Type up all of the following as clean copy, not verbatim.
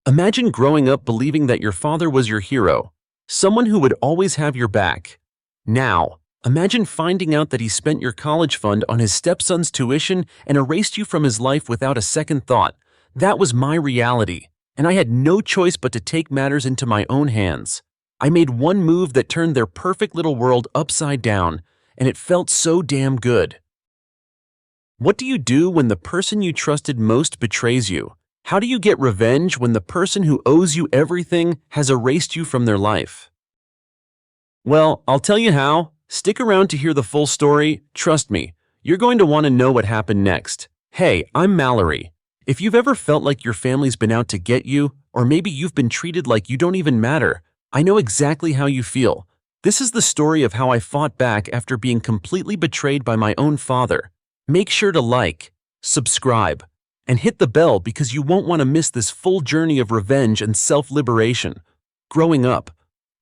Imagine growing up believing that your father was your hero, someone who would always have your back. Now, imagine finding out that he spent your college fund on his stepson's tuition and erased you from his life without a second thought. That was my reality, and I had no choice but to take matters into my own hands. I made one move that turned their perfect little world upside down, and it felt so damn good. What do you do when the person you trusted most betrays you? How do you get revenge when the person who owes you everything has erased you from their life? Well, I'll tell you how. Stick around to hear the full story. Trust me, you're going to want to know what happened next. Hey, I'm Mallory. If you've ever felt like your family's been out to get you, or maybe you've been treated like you don't even matter, I know exactly how you feel. This is the story of how I fought back after being completely betrayed by my own father. Make sure to like, subscribe, and hit the bell because you won't want to miss this full journey of revenge and self-liberation. Growing up,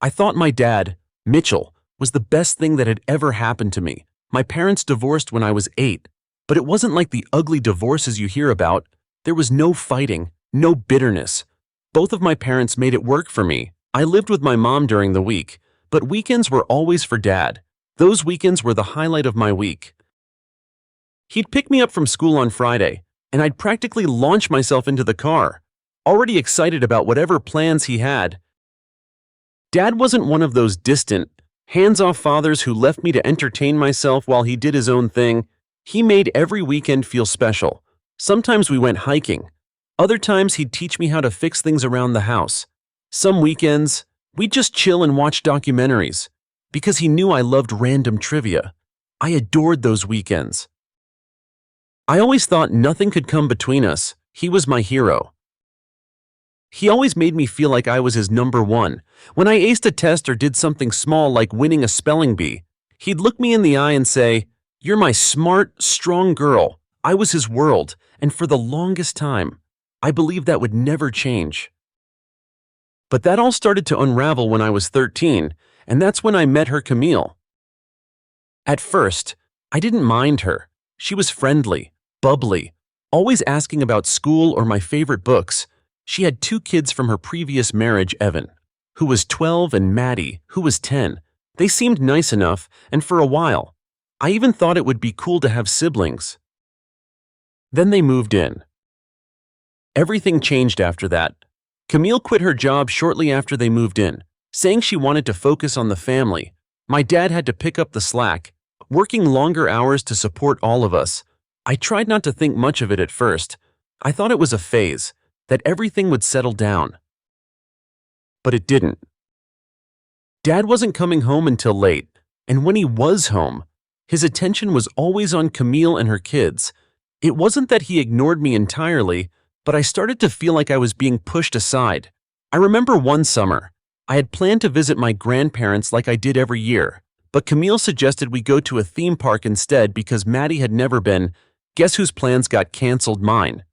I thought my dad, Mitchell, was the best thing that had ever happened to me. My parents divorced when I was 8, but it wasn't like the ugly divorces you hear about. There was no fighting, no bitterness. Both of my parents made it work for me. I lived with my mom during the week, but weekends were always for Dad. Those weekends were the highlight of my week. He'd pick me up from school on Friday, and I'd practically launch myself into the car, already excited about whatever plans he had. Dad wasn't one of those distant, hands-off fathers who left me to entertain myself while he did his own thing. He made every weekend feel special. Sometimes we went hiking. Other times he'd teach me how to fix things around the house. Some weekends, we'd just chill and watch documentaries, because he knew I loved random trivia. I adored those weekends. I always thought nothing could come between us. He was my hero. He always made me feel like I was his number one. When I aced a test or did something small like winning a spelling bee, he'd look me in the eye and say, "You're my smart, strong girl." I was his world, and for the longest time, I believed that would never change. But that all started to unravel when I was 13, and that's when I met her, Camille. At first, I didn't mind her. She was friendly, bubbly, always asking about school or my favorite books. She had 2 kids from her previous marriage, Evan, who was 12, and Maddie, who was 10. They seemed nice enough, and for a while, I even thought it would be cool to have siblings. Then they moved in. Everything changed after that. Camille quit her job shortly after they moved in, saying she wanted to focus on the family. My dad had to pick up the slack, working longer hours to support all of us. I tried not to think much of it at first. I thought it was a phase, that everything would settle down. But it didn't. Dad wasn't coming home until late, and when he was home, his attention was always on Camille and her kids. It wasn't that he ignored me entirely, but I started to feel like I was being pushed aside. I remember one summer, I had planned to visit my grandparents like I did every year, but Camille suggested we go to a theme park instead because Maddie had never been. Guess whose plans got canceled? Mine.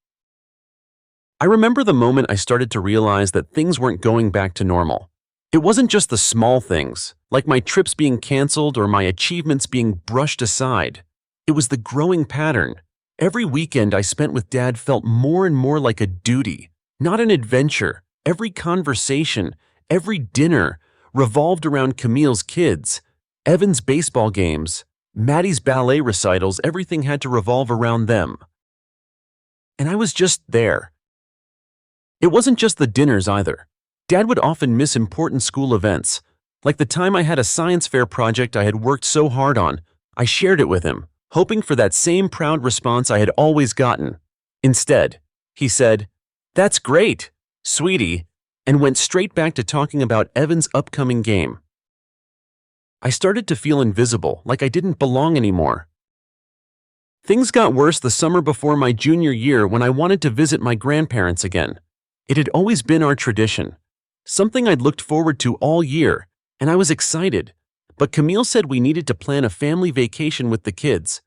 I remember the moment I started to realize that things weren't going back to normal. It wasn't just the small things, like my trips being canceled or my achievements being brushed aside. It was the growing pattern. Every weekend I spent with Dad felt more and more like a duty, not an adventure. Every conversation, every dinner revolved around Camille's kids, Evan's baseball games, Maddie's ballet recitals. Everything had to revolve around them. And I was just there. It wasn't just the dinners either. Dad would often miss important school events. Like the time I had a science fair project I had worked so hard on, I shared it with him, hoping for that same proud response I had always gotten. Instead, he said, "That's great, sweetie," and went straight back to talking about Evan's upcoming game. I started to feel invisible, like I didn't belong anymore. Things got worse the summer before my junior year when I wanted to visit my grandparents again. It had always been our tradition, something I'd looked forward to all year, and I was excited. But Camille said we needed to plan a family vacation with the kids.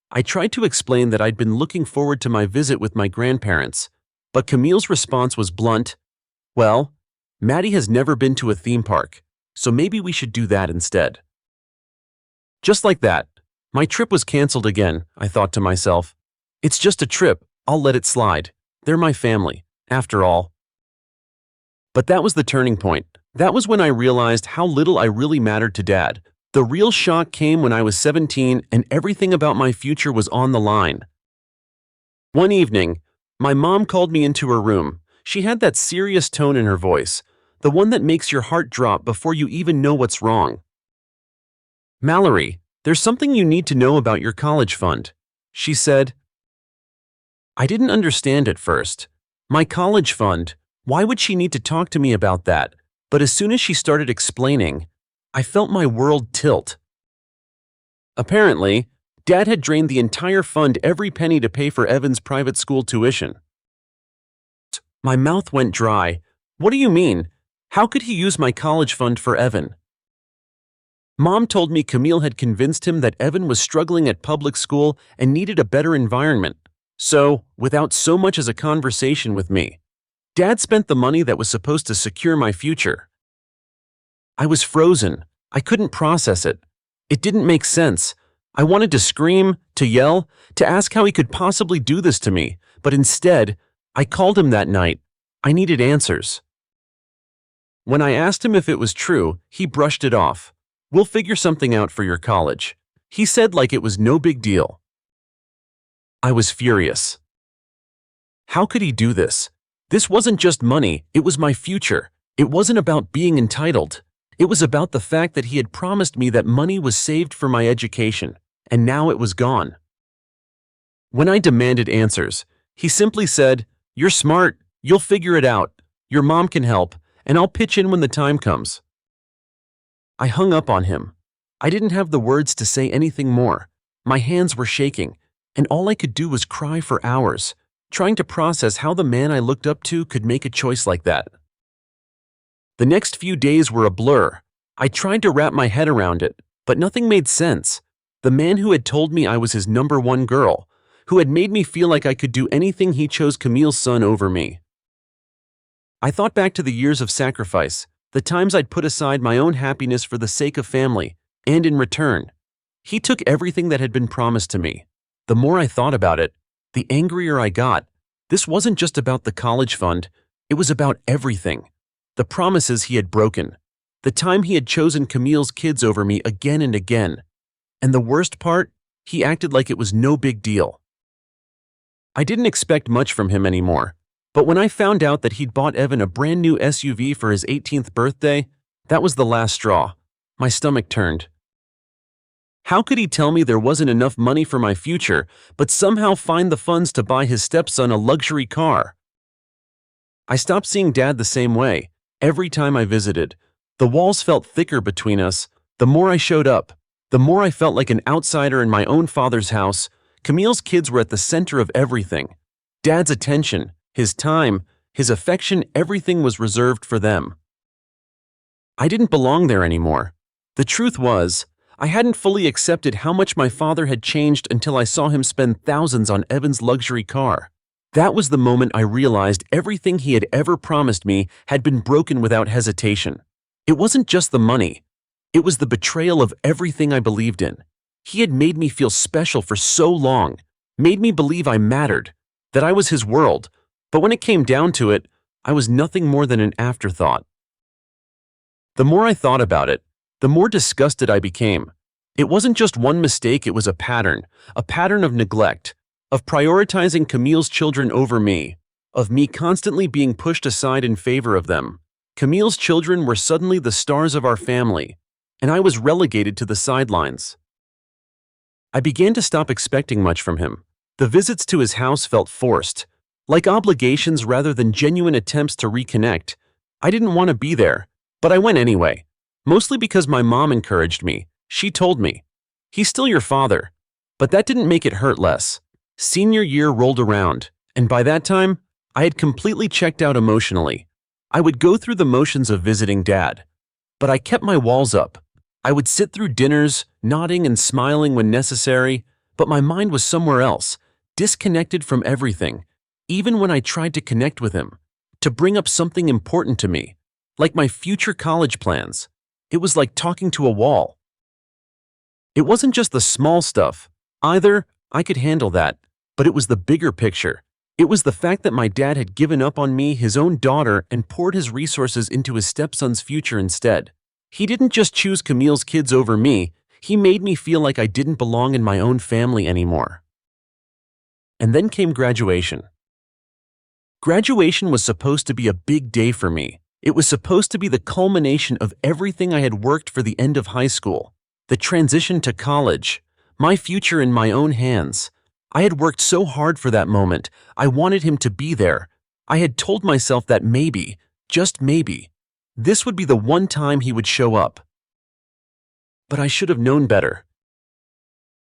I tried to explain that I'd been looking forward to my visit with my grandparents, but Camille's response was blunt. "Well, Maddie has never been to a theme park, so maybe we should do that instead." Just like that, my trip was canceled again. I thought to myself, "It's just a trip, I'll let it slide. They're my family, after all." But that was the turning point. That was when I realized how little I really mattered to Dad. The real shock came when I was 17 and everything about my future was on the line. One evening, my mom called me into her room. She had that serious tone in her voice, the one that makes your heart drop before you even know what's wrong. "Mallory, there's something you need to know about your college fund," she said. I didn't understand at first. My college fund, why would she need to talk to me about that? But as soon as she started explaining, I felt my world tilt. Apparently, Dad had drained the entire fund, every penny, to pay for Evan's private school tuition. My mouth went dry. What do you mean? How could he use my college fund for Evan? Mom told me Camille had convinced him that Evan was struggling at public school and needed a better environment. So, without so much as a conversation with me, Dad spent the money that was supposed to secure my future. I was frozen. I couldn't process it. It didn't make sense. I wanted to scream, to yell, to ask how he could possibly do this to me, but instead, I called him that night. I needed answers. When I asked him if it was true, he brushed it off. "We'll figure something out for your college," he said, like it was no big deal. I was furious. How could he do this? This wasn't just money, it was my future. It wasn't about being entitled. It was about the fact that he had promised me that money was saved for my education, and now it was gone. When I demanded answers, he simply said, "You're smart, you'll figure it out. Your mom can help, and I'll pitch in when the time comes." I hung up on him. I didn't have the words to say anything more. My hands were shaking, and all I could do was cry for hours, trying to process how the man I looked up to could make a choice like that. The next few days were a blur. I tried to wrap my head around it, but nothing made sense. The man who had told me I was his number one girl, who had made me feel like I could do anything, he chose Camille's son over me. I thought back to the years of sacrifice, the times I'd put aside my own happiness for the sake of family, and in return, he took everything that had been promised to me. The more I thought about it, the angrier I got. This wasn't just about the college fund, it was about everything. The promises he had broken, the time he had chosen Camille's kids over me again and again. And the worst part, he acted like it was no big deal. I didn't expect much from him anymore, but when I found out that he'd bought Evan a brand new SUV for his 18th birthday, that was the last straw. My stomach turned. How could he tell me there wasn't enough money for my future, but somehow find the funds to buy his stepson a luxury car? I stopped seeing Dad the same way. Every time I visited, the walls felt thicker between us. The more I showed up, the more I felt like an outsider in my own father's house. Camille's kids were at the center of everything. Dad's attention, his time, his affection, everything was reserved for them. I didn't belong there anymore. The truth was, I hadn't fully accepted how much my father had changed until I saw him spend thousands on Evan's luxury car. That was the moment I realized everything he had ever promised me had been broken without hesitation. It wasn't just the money. It was the betrayal of everything I believed in. He had made me feel special for so long, made me believe I mattered, that I was his world, but when it came down to it, I was nothing more than an afterthought. The more I thought about it, the more disgusted I became. It wasn't just one mistake, it was a pattern of neglect, of prioritizing Camille's children over me, of me constantly being pushed aside in favor of them. Camille's children were suddenly the stars of our family, and I was relegated to the sidelines. I began to stop expecting much from him. The visits to his house felt forced, like obligations rather than genuine attempts to reconnect. I didn't want to be there, but I went anyway, mostly because my mom encouraged me. She told me, "He's still your father," but that didn't make it hurt less. Senior year rolled around, and by that time, I had completely checked out emotionally. I would go through the motions of visiting Dad, but I kept my walls up. I would sit through dinners, nodding and smiling when necessary, but my mind was somewhere else, disconnected from everything. Even when I tried to connect with him, to bring up something important to me, like my future college plans, it was like talking to a wall. It wasn't just the small stuff. Either I could handle that, but it was the bigger picture. It was the fact that my dad had given up on me, his own daughter, and poured his resources into his stepson's future instead. He didn't just choose Camille's kids over me, he made me feel like I didn't belong in my own family anymore. And then came graduation. Graduation was supposed to be a big day for me. It was supposed to be the culmination of everything I had worked for, the end of high school, the transition to college, my future in my own hands. I had worked so hard for that moment. I wanted him to be there. I had told myself that maybe, just maybe, this would be the one time he would show up. But I should have known better.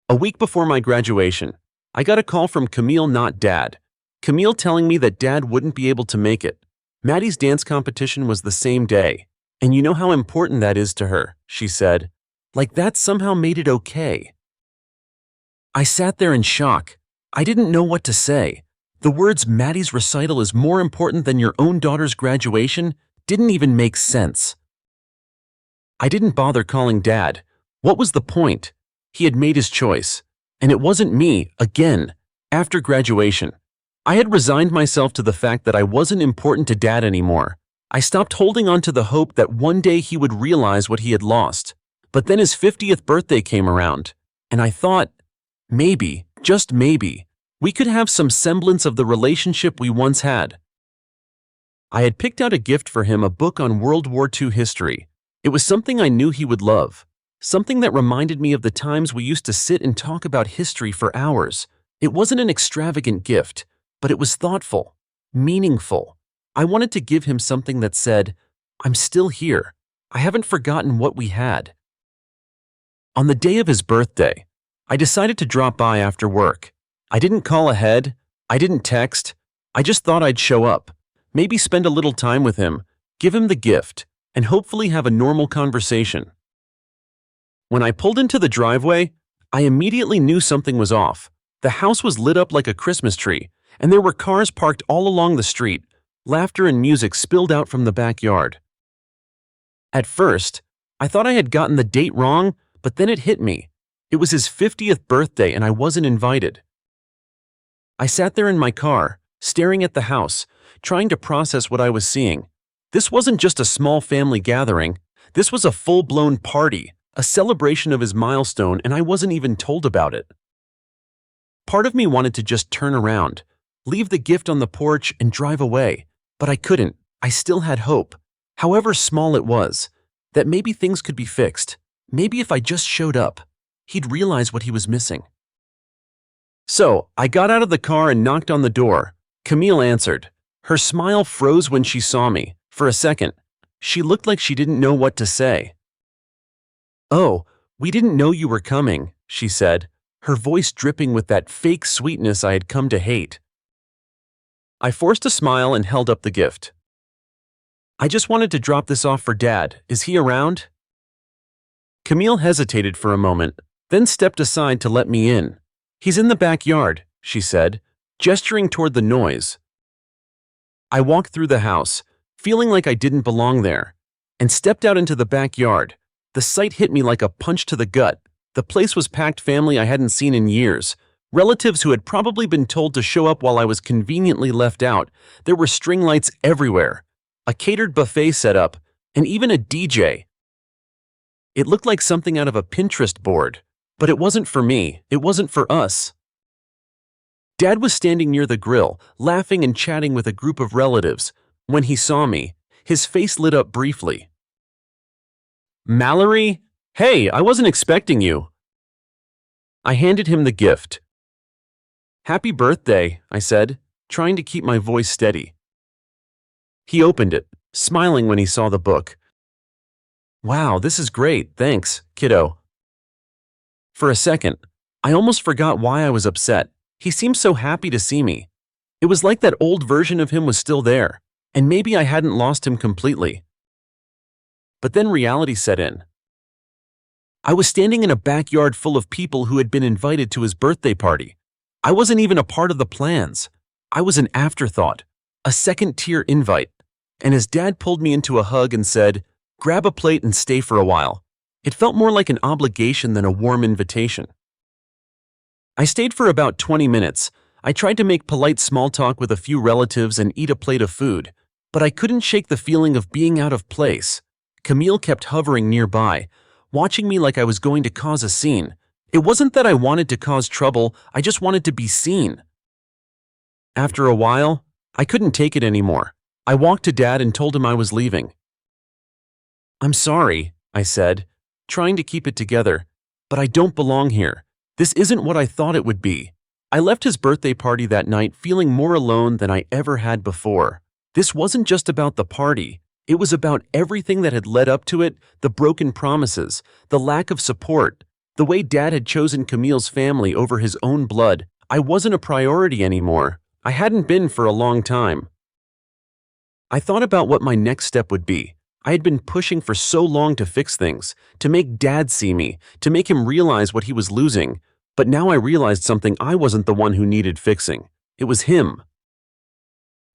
A week before my graduation, I got a call from Camille, not Dad. Camille telling me that Dad wouldn't be able to make it. Maddie's dance competition was the same day. And you know how important that is to her, she said. Like that somehow made it okay. I sat there in shock. I didn't know what to say. The words "Maddie's recital is more important than your own daughter's graduation" didn't even make sense. I didn't bother calling Dad. What was the point? He had made his choice. And it wasn't me, again, after graduation. I had resigned myself to the fact that I wasn't important to Dad anymore. I stopped holding on to the hope that one day he would realize what he had lost. But then his 50th birthday came around, and I thought, maybe, just maybe, we could have some semblance of the relationship we once had. I had picked out a gift for him, a book on World War II history. It was something I knew he would love, something that reminded me of the times we used to sit and talk about history for hours. It wasn't an extravagant gift, but it was thoughtful, meaningful. I wanted to give him something that said, I'm still here. I haven't forgotten what we had. On the day of his birthday, I decided to drop by after work. I didn't call ahead. I didn't text. I just thought I'd show up, maybe spend a little time with him, give him the gift, and hopefully have a normal conversation. When I pulled into the driveway, I immediately knew something was off. The house was lit up like a Christmas tree, and there were cars parked all along the street. Laughter and music spilled out from the backyard. At first, I thought I had gotten the date wrong, but then it hit me. It was his 50th birthday and I wasn't invited. I sat there in my car, staring at the house, trying to process what I was seeing. This wasn't just a small family gathering. This was a full-blown party, a celebration of his milestone, and I wasn't even told about it. Part of me wanted to just turn around, leave the gift on the porch and drive away, but I couldn't. I still had hope, however small it was, that maybe things could be fixed. Maybe if I just showed up, he'd realize what he was missing. So, I got out of the car and knocked on the door. Camille answered. Her smile froze when she saw me. For a second, she looked like she didn't know what to say. "Oh, we didn't know you were coming," she said, her voice dripping with that fake sweetness I had come to hate. I forced a smile and held up the gift. "I just wanted to drop this off for Dad. Is he around?" Camille hesitated for a moment, then stepped aside to let me in. "He's in the backyard," she said, gesturing toward the noise. I walked through the house, feeling like I didn't belong there, and stepped out into the backyard. The sight hit me like a punch to the gut. The place was packed, family I hadn't seen in years, relatives who had probably been told to show up while I was conveniently left out. There were string lights everywhere, a catered buffet set up, and even a DJ. It looked like something out of a Pinterest board, but it wasn't for me, it wasn't for us. Dad was standing near the grill, laughing and chatting with a group of relatives. When he saw me, his face lit up briefly. "Mallory? Hey, I wasn't expecting you." I handed him the gift. "Happy birthday," I said, trying to keep my voice steady. He opened it, smiling when he saw the book. "Wow, this is great, thanks, kiddo." For a second, I almost forgot why I was upset. He seemed so happy to see me. It was like that old version of him was still there, and maybe I hadn't lost him completely. But then reality set in. I was standing in a backyard full of people who had been invited to his birthday party. I wasn't even a part of the plans. I was an afterthought, a second-tier invite. And his dad pulled me into a hug and said, "Grab a plate and stay for a while." It felt more like an obligation than a warm invitation. I stayed for about 20 minutes. I tried to make polite small talk with a few relatives and eat a plate of food, but I couldn't shake the feeling of being out of place. Camille kept hovering nearby, watching me like I was going to cause a scene. It wasn't that I wanted to cause trouble, I just wanted to be seen. After a while, I couldn't take it anymore. I walked to Dad and told him I was leaving. "I'm sorry," I said, trying to keep it together, "but I don't belong here. This isn't what I thought it would be." I left his birthday party that night feeling more alone than I ever had before. This wasn't just about the party. It was about everything that had led up to it, the broken promises, the lack of support, the way Dad had chosen Camille's family over his own blood. I wasn't a priority anymore. I hadn't been for a long time. I thought about what my next step would be. I had been pushing for so long to fix things, to make Dad see me, to make him realize what he was losing. But now I realized something. I wasn't the one who needed fixing. It was him.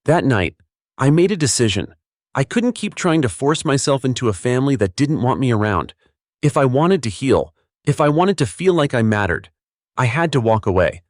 That night, I made a decision. I couldn't keep trying to force myself into a family that didn't want me around. If I wanted to heal, if I wanted to feel like I mattered, I had to walk away.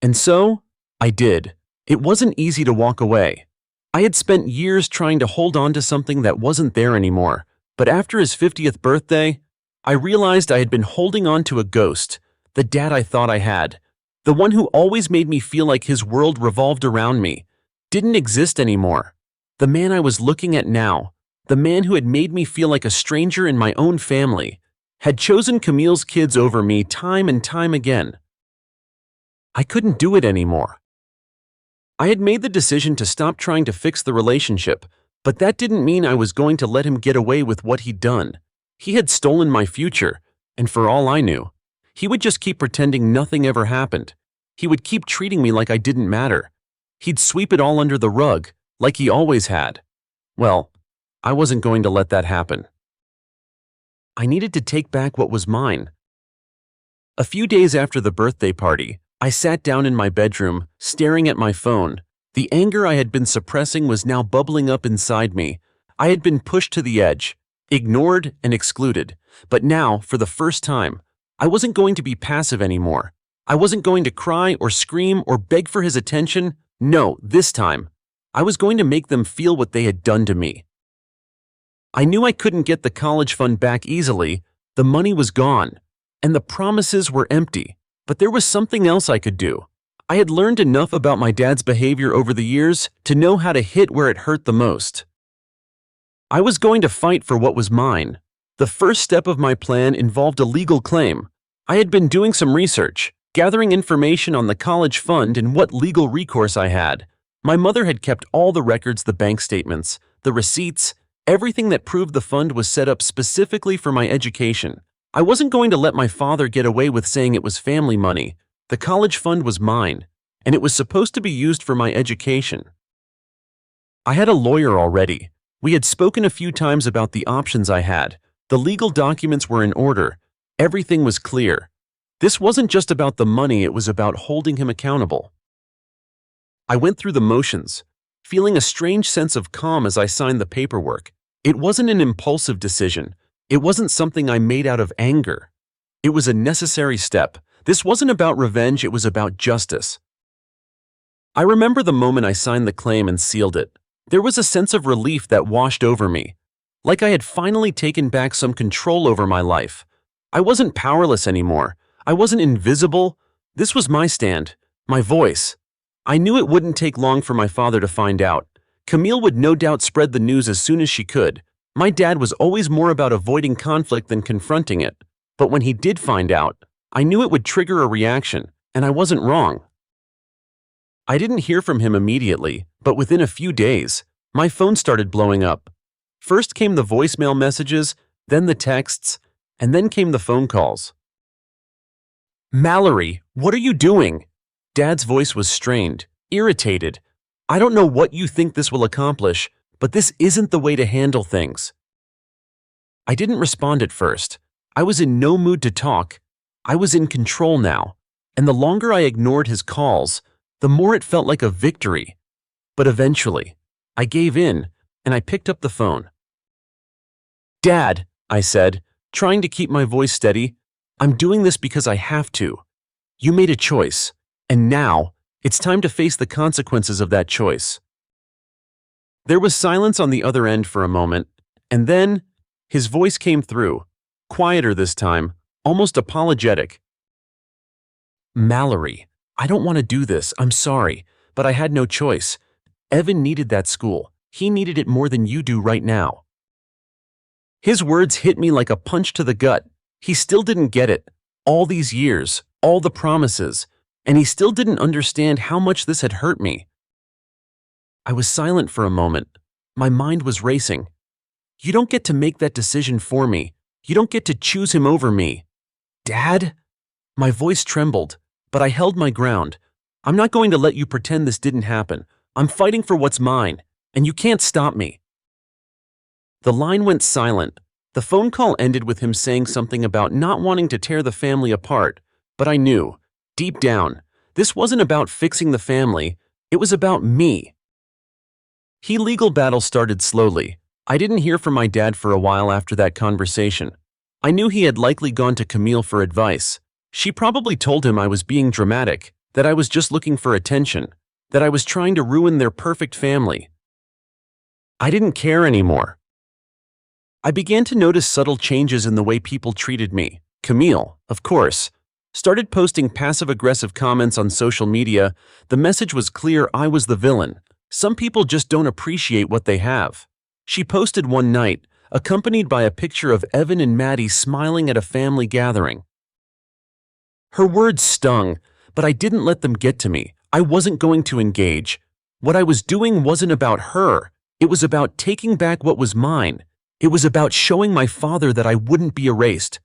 And so, I did. It wasn't easy to walk away. I had spent years trying to hold on to something that wasn't there anymore, but after his 50th birthday, I realized I had been holding on to a ghost, the dad I thought I had, the one who always made me feel like his world revolved around me, didn't exist anymore. The man I was looking at now, the man who had made me feel like a stranger in my own family, had chosen Camille's kids over me time and time again. I couldn't do it anymore. I had made the decision to stop trying to fix the relationship, but that didn't mean I was going to let him get away with what he'd done. He had stolen my future, and for all I knew, he would just keep pretending nothing ever happened. He would keep treating me like I didn't matter. He'd sweep it all under the rug, like he always had. Well, I wasn't going to let that happen. I needed to take back what was mine. A few days after the birthday party, I sat down in my bedroom, staring at my phone. The anger I had been suppressing was now bubbling up inside me. I had been pushed to the edge, ignored and excluded. But now, for the first time, I wasn't going to be passive anymore. I wasn't going to cry or scream or beg for his attention. No, this time, I was going to make them feel what they had done to me. I knew I couldn't get the college fund back easily. The money was gone, and the promises were empty. But there was something else I could do. I had learned enough about my dad's behavior over the years to know how to hit where it hurt the most. I was going to fight for what was mine. The first step of my plan involved a legal claim. I had been doing some research, gathering information on the college fund and what legal recourse I had. My mother had kept all the records, the bank statements, the receipts, everything that proved the fund was set up specifically for my education. I wasn't going to let my father get away with saying it was family money. The college fund was mine, and it was supposed to be used for my education. I had a lawyer already. We had spoken a few times about the options I had. The legal documents were in order. Everything was clear. This wasn't just about the money, it was about holding him accountable. I went through the motions, feeling a strange sense of calm as I signed the paperwork. It wasn't an impulsive decision. It wasn't something I made out of anger. It was a necessary step. This wasn't about revenge, it was about justice. I remember the moment I signed the claim and sealed it. There was a sense of relief that washed over me, like I had finally taken back some control over my life. I wasn't powerless anymore. I wasn't invisible. This was my stand, my voice. I knew it wouldn't take long for my father to find out. Camille would no doubt spread the news as soon as she could. My dad was always more about avoiding conflict than confronting it. But when he did find out, I knew it would trigger a reaction, and I wasn't wrong. I didn't hear from him immediately, but within a few days, my phone started blowing up. First came the voicemail messages, then the texts, and then came the phone calls. "Mallory, what are you doing?" Dad's voice was strained, irritated. "I don't know what you think this will accomplish, but this isn't the way to handle things." I didn't respond at first. I was in no mood to talk. I was in control now, and the longer I ignored his calls, the more it felt like a victory. But eventually, I gave in, and I picked up the phone. "Dad," I said, trying to keep my voice steady, "I'm doing this because I have to. You made a choice. And now, it's time to face the consequences of that choice. There was silence on the other end for a moment, and then his voice came through, quieter this time, almost apologetic. Mallory, I don't want to do this, I'm sorry, but I had no choice. Evan needed that school. He needed it more than you do right now. His words hit me like a punch to the gut. He still didn't get it. All these years, all the promises, and he still didn't understand how much this had hurt me. I was silent for a moment. My mind was racing. You don't get to make that decision for me. You don't get to choose him over me. Dad? My voice trembled, but I held my ground. I'm not going to let you pretend this didn't happen. I'm fighting for what's mine, and you can't stop me. The line went silent. The phone call ended with him saying something about not wanting to tear the family apart, but I knew, deep down, this wasn't about fixing the family, it was about me. Legal battle started slowly. I didn't hear from my dad for a while after that conversation. I knew he had likely gone to Camille for advice. She probably told him I was being dramatic, that I was just looking for attention, that I was trying to ruin their perfect family. I didn't care anymore. I began to notice subtle changes in the way people treated me. Camille, of course, started posting passive-aggressive comments on social media. The message was clear: I was the villain. Some people just don't appreciate what they have. She posted one night, accompanied by a picture of Evan and Maddie smiling at a family gathering. Her words stung, but I didn't let them get to me. I wasn't going to engage. What I was doing wasn't about her. It was about taking back what was mine. It was about showing my father that I wouldn't be erased,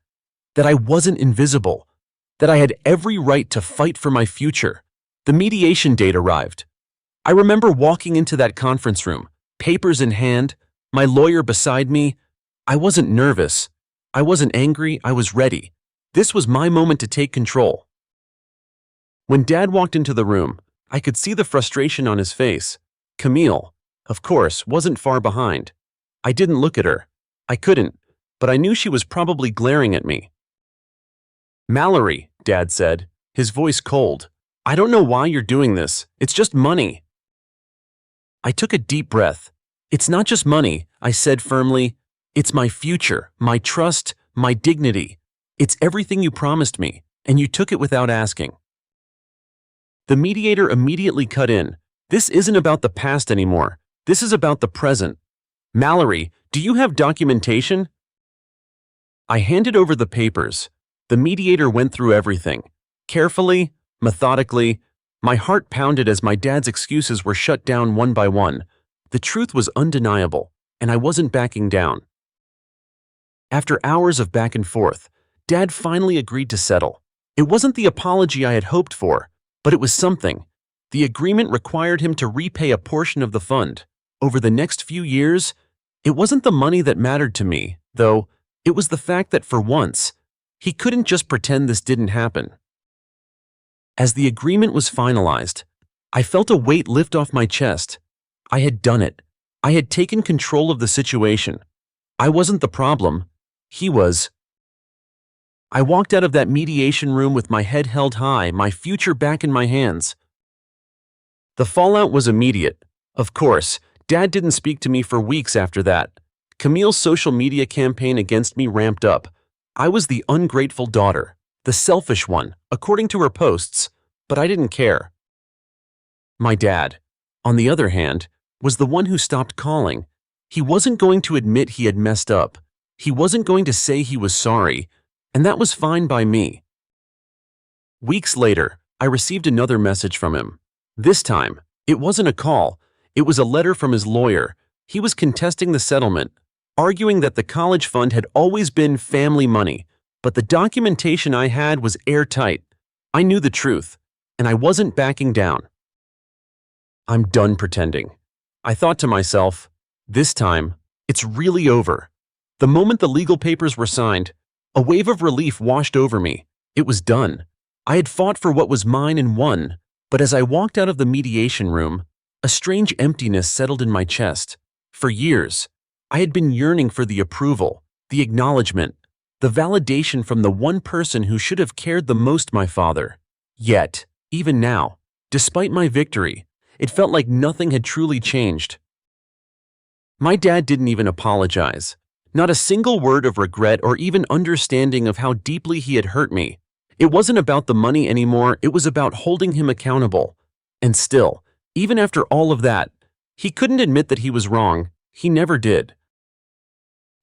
that I wasn't invisible, that I had every right to fight for my future. The mediation date arrived. I remember walking into that conference room, papers in hand, my lawyer beside me. I wasn't nervous. I wasn't angry. I was ready. This was my moment to take control. When Dad walked into the room, I could see the frustration on his face. Camille, of course, wasn't far behind. I didn't look at her. I couldn't, but I knew she was probably glaring at me. Mallory, Dad said, his voice cold. I don't know why you're doing this. It's just money. I took a deep breath. It's not just money, I said firmly. It's my future, my trust, my dignity. It's everything you promised me, and you took it without asking. The mediator immediately cut in. This isn't about the past anymore. This is about the present. Mallory, do you have documentation? I handed over the papers. The mediator went through everything. Carefully, methodically. My heart pounded as my dad's excuses were shut down one by one. The truth was undeniable, and I wasn't backing down. After hours of back and forth, Dad finally agreed to settle. It wasn't the apology I had hoped for, but it was something. The agreement required him to repay a portion of the fund. Over the next few years, it wasn't the money that mattered to me, though. It was the fact that for once, he couldn't just pretend this didn't happen. As the agreement was finalized, I felt a weight lift off my chest. I had done it. I had taken control of the situation. I wasn't the problem. He was. I walked out of that mediation room with my head held high, my future back in my hands. The fallout was immediate. Of course, Dad didn't speak to me for weeks after that. Camille's social media campaign against me ramped up. I was the ungrateful daughter, the selfish one, according to her posts, but I didn't care. My dad, on the other hand, was the one who stopped calling. He wasn't going to admit he had messed up. He wasn't going to say he was sorry, and that was fine by me. Weeks later, I received another message from him. This time, it wasn't a call. It was a letter from his lawyer. He was contesting the settlement, arguing that the college fund had always been family money, but the documentation I had was airtight. I knew the truth, and I wasn't backing down. I'm done pretending. I thought to myself, this time, it's really over. The moment the legal papers were signed, a wave of relief washed over me. It was done. I had fought for what was mine and won, but as I walked out of the mediation room, a strange emptiness settled in my chest. For years, I had been yearning for the approval, the acknowledgement, the validation from the one person who should have cared the most, my father. Yet, even now, despite my victory, it felt like nothing had truly changed. My dad didn't even apologize. Not a single word of regret or even understanding of how deeply he had hurt me. It wasn't about the money anymore, it was about holding him accountable. And still, even after all of that, he couldn't admit that he was wrong. He never did.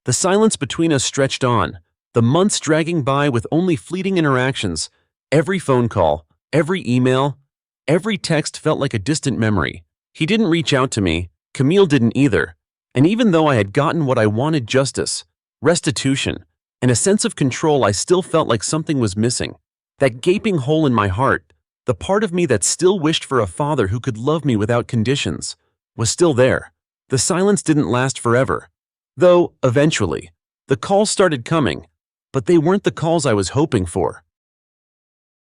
The silence between us stretched on, the months dragging by with only fleeting interactions. Every phone call, every email, every text felt like a distant memory. He didn't reach out to me, Camille didn't either. And even though I had gotten what I wanted, justice, restitution, and a sense of control, I still felt like something was missing. That gaping hole in my heart, the part of me that still wished for a father who could love me without conditions, was still there. The silence didn't last forever. Though, eventually, the calls started coming, but they weren't the calls I was hoping for.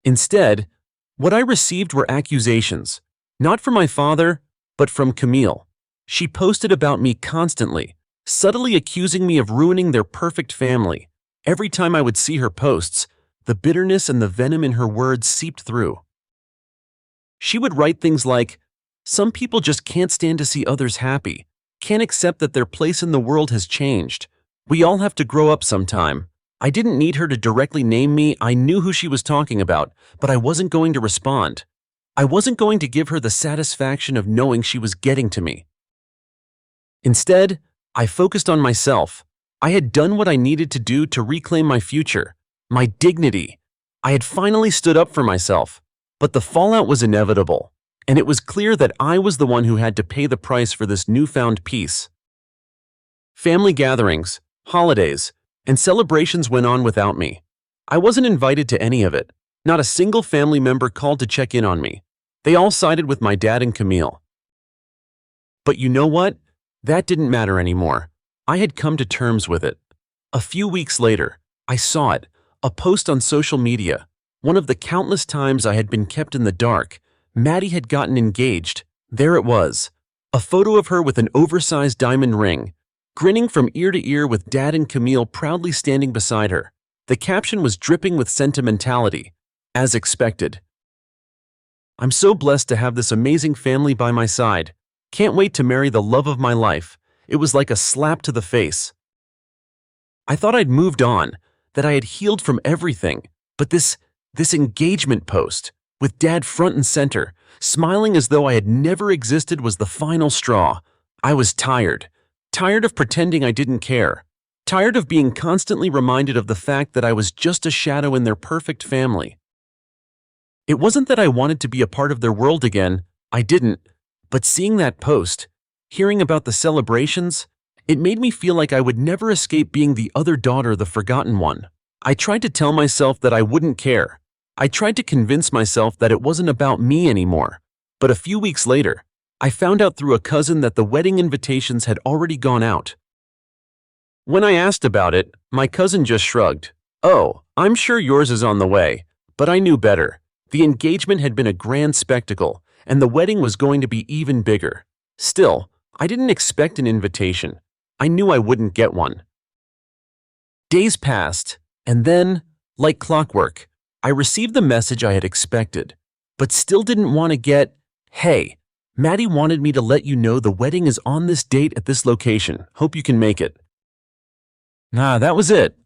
Instead, what I received were accusations, not from my father, but from Camille. She posted about me constantly, subtly accusing me of ruining their perfect family. Every time I would see her posts, the bitterness and the venom in her words seeped through. She would write things like, "Some people just can't stand to see others happy, can't accept that their place in the world has changed. We all have to grow up sometime." I didn't need her to directly name me, I knew who she was talking about, but I wasn't going to respond. I wasn't going to give her the satisfaction of knowing she was getting to me. Instead, I focused on myself. I had done what I needed to do to reclaim my future, my dignity. I had finally stood up for myself, but the fallout was inevitable, and it was clear that I was the one who had to pay the price for this newfound peace. Family gatherings, holidays, and celebrations went on without me. I wasn't invited to any of it. Not a single family member called to check in on me. They all sided with my dad and Camille. But you know what? That didn't matter anymore. I had come to terms with it. A few weeks later, I saw it, a post on social media. One of the countless times I had been kept in the dark. Maddie had gotten engaged. There it was. A photo of her with an oversized diamond ring, grinning from ear to ear with Dad and Camille proudly standing beside her. The caption was dripping with sentimentality, as expected. "I'm so blessed to have this amazing family by my side. Can't wait to marry the love of my life." It was like a slap to the face. I thought I'd moved on, that I had healed from everything, but this engagement post, with Dad front and center, smiling as though I had never existed, was the final straw. I was tired. Tired of pretending I didn't care. Tired of being constantly reminded of the fact that I was just a shadow in their perfect family. It wasn't that I wanted to be a part of their world again, I didn't, but seeing that post, hearing about the celebrations, it made me feel like I would never escape being the other daughter, the forgotten one. I tried to tell myself that I wouldn't care. I tried to convince myself that it wasn't about me anymore. But a few weeks later, I found out through a cousin that the wedding invitations had already gone out. When I asked about it, my cousin just shrugged. "Oh, I'm sure yours is on the way." But I knew better. The engagement had been a grand spectacle, and the wedding was going to be even bigger. Still, I didn't expect an invitation. I knew I wouldn't get one. Days passed, and then, like clockwork, I received the message I had expected, but still didn't want to get, "Hey, Maddie wanted me to let you know the wedding is on this date at this location. Hope you can make it." That was it.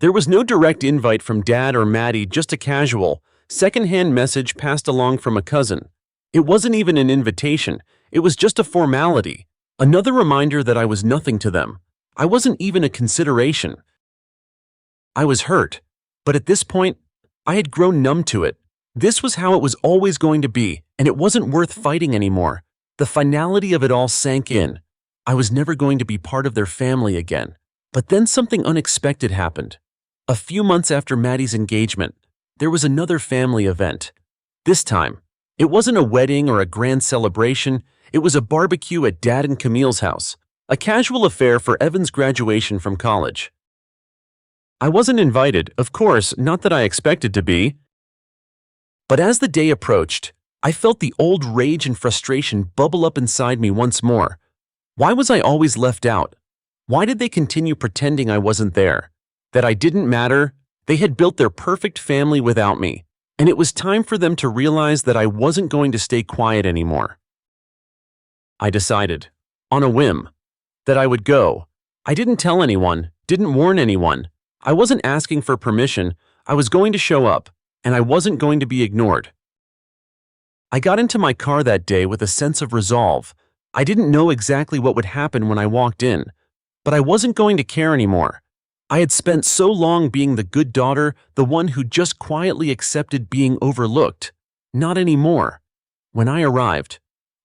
There was no direct invite from Dad or Maddie, just a casual, secondhand message passed along from a cousin. It wasn't even an invitation, it was just a formality, another reminder that I was nothing to them. I wasn't even a consideration. I was hurt, but at this point, I had grown numb to it. This was how it was always going to be, and it wasn't worth fighting anymore. The finality of it all sank in. I was never going to be part of their family again. But then something unexpected happened. A few months after Maddie's engagement, there was another family event. This time, it wasn't a wedding or a grand celebration, it was a barbecue at Dad and Camille's house, a casual affair for Evan's graduation from college. I wasn't invited, of course, not that I expected to be. But as the day approached, I felt the old rage and frustration bubble up inside me once more. Why was I always left out? Why did they continue pretending I wasn't there? That I didn't matter? They had built their perfect family without me. and it was time for them to realize that I wasn't going to stay quiet anymore. I decided, on a whim, that I would go. I didn't tell anyone, didn't warn anyone. I wasn't asking for permission. I was going to show up, and I wasn't going to be ignored. I got into my car that day with a sense of resolve. I didn't know exactly what would happen when I walked in, but I wasn't going to care anymore. I had spent so long being the good daughter, the one who just quietly accepted being overlooked. Not anymore. When I arrived,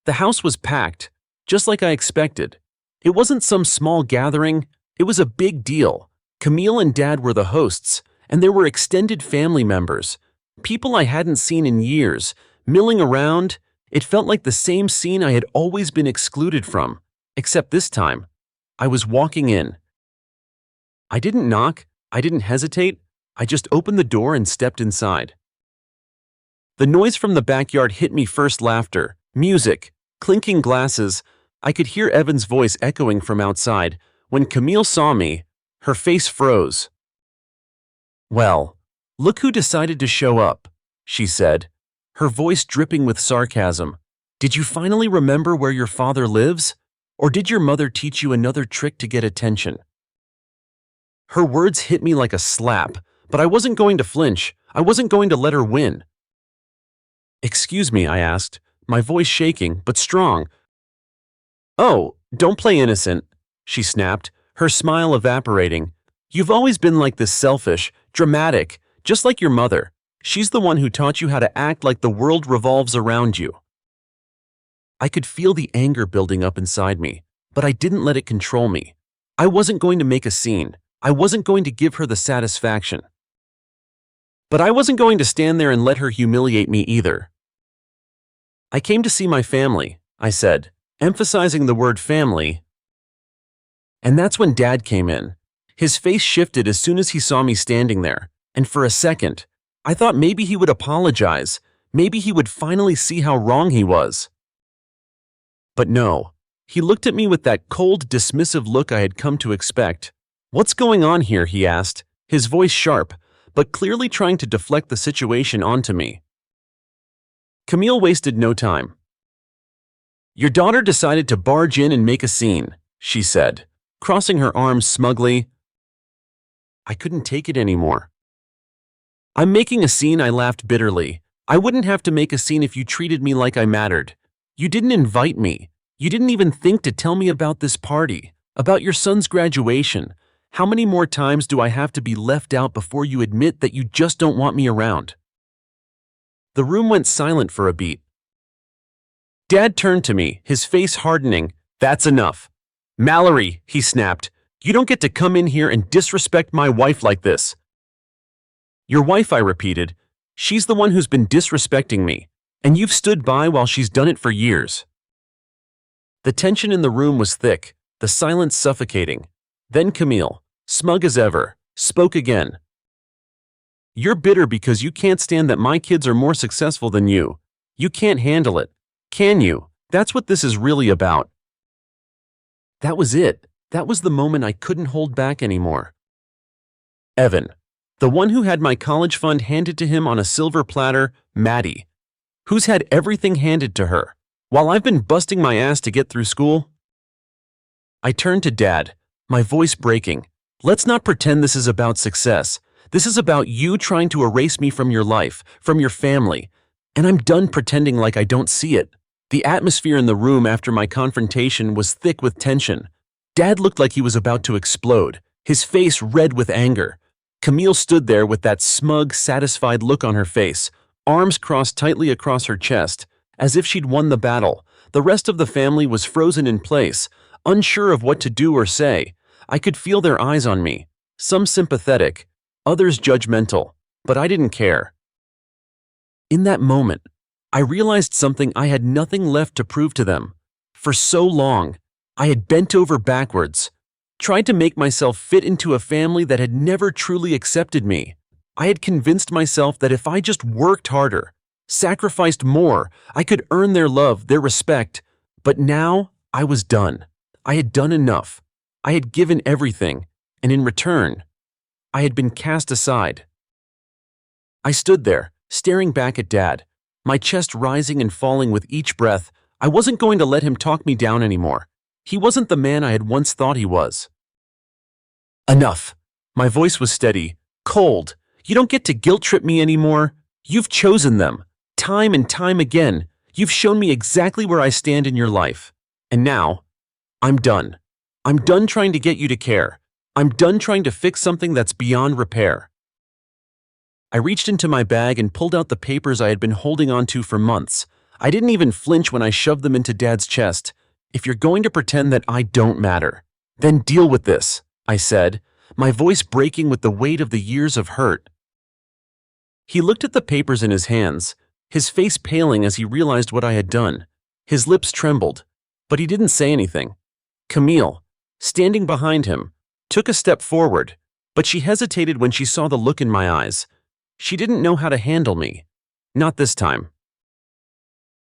the house was packed, just like I expected. It wasn't some small gathering, it was a big deal. Camille and Dad were the hosts, and there were extended family members, people I hadn't seen in years, milling around. It felt like the same scene I had always been excluded from, except this time, I was walking in. I didn't knock, I didn't hesitate, I just opened the door and stepped inside. The noise from the backyard hit me first: laughter, music, clinking glasses. I could hear Evan's voice echoing from outside. When Camille saw me, her face froze. "Well, look who decided to show up," she said, her voice dripping with sarcasm. "Did you finally remember where your father lives? Or did your mother teach you another trick to get attention?" Her words hit me like a slap, but I wasn't going to flinch. I wasn't going to let her win. "Excuse me," I asked, my voice shaking but strong. "Oh, don't play innocent," she snapped, her smile evaporating. "You've always been like this, selfish, dramatic, just like your mother. She's the one who taught you how to act like the world revolves around you." I could feel the anger building up inside me, but I didn't let it control me. I wasn't going to make a scene. I wasn't going to give her the satisfaction. But I wasn't going to stand there and let her humiliate me either. "I came to see my family," I said, emphasizing the word family. And that's when Dad came in. His face shifted as soon as he saw me standing there, and for a second, I thought maybe he would apologize, maybe he would finally see how wrong he was. But no, he looked at me with that cold, dismissive look I had come to expect. "What's going on here?" he asked, his voice sharp, but clearly trying to deflect the situation onto me. Camille wasted no time. "Your daughter decided to barge in and make a scene," she said, crossing her arms smugly. I couldn't take it anymore. "I'm making a scene," I laughed bitterly. "I wouldn't have to make a scene if you treated me like I mattered. You didn't invite me. You didn't even think to tell me about this party, about your son's graduation. How many more times do I have to be left out before you admit that you just don't want me around?" The room went silent for a beat. Dad turned to me, his face hardening. "That's enough. Mallory," he snapped, "you don't get to come in here and disrespect my wife like this." "Your wife," I repeated. "She's the one who's been disrespecting me, and you've stood by while she's done it for years." The tension in the room was thick, the silence suffocating. Then Camille, smug as ever, spoke again. "You're bitter because you can't stand that my kids are more successful than you. You can't handle it, can you? That's what this is really about." That was it. That was the moment I couldn't hold back anymore. Evan, the one who had my college fund handed to him on a silver platter, Maddie, who's had everything handed to her, while I've been busting my ass to get through school. I turned to Dad, my voice breaking. "Let's not pretend this is about success. This is about you trying to erase me from your life, from your family, and I'm done pretending like I don't see it." The atmosphere in the room after my confrontation was thick with tension. Dad looked like he was about to explode, his face red with anger. Camille stood there with that smug, satisfied look on her face, arms crossed tightly across her chest, as if she'd won the battle. The rest of the family was frozen in place, unsure of what to do or say. I could feel their eyes on me, some sympathetic, others judgmental, but I didn't care. In that moment, I realized something: I had nothing left to prove to them. For so long, I had bent over backwards, tried to make myself fit into a family that had never truly accepted me. I had convinced myself that if I just worked harder, sacrificed more, I could earn their love, their respect. But now, I was done. I had done enough. I had given everything, and in return, I had been cast aside. I stood there, staring back at Dad, my chest rising and falling with each breath. I wasn't going to let him talk me down anymore. He wasn't the man I had once thought he was. Enough. My voice was steady, cold. You don't get to guilt-trip me anymore. You've chosen them. Time and time again, you've shown me exactly where I stand in your life. And now, I'm done. I'm done trying to get you to care. I'm done trying to fix something that's beyond repair. I reached into my bag and pulled out the papers I had been holding on to for months. I didn't even flinch when I shoved them into Dad's chest. If you're going to pretend that I don't matter, then deal with this, I said, my voice breaking with the weight of the years of hurt. He looked at the papers in his hands, his face paling as he realized what I had done. His lips trembled, but he didn't say anything. Camille, standing behind him, took a step forward, but she hesitated when she saw the look in my eyes. She didn't know how to handle me. Not this time.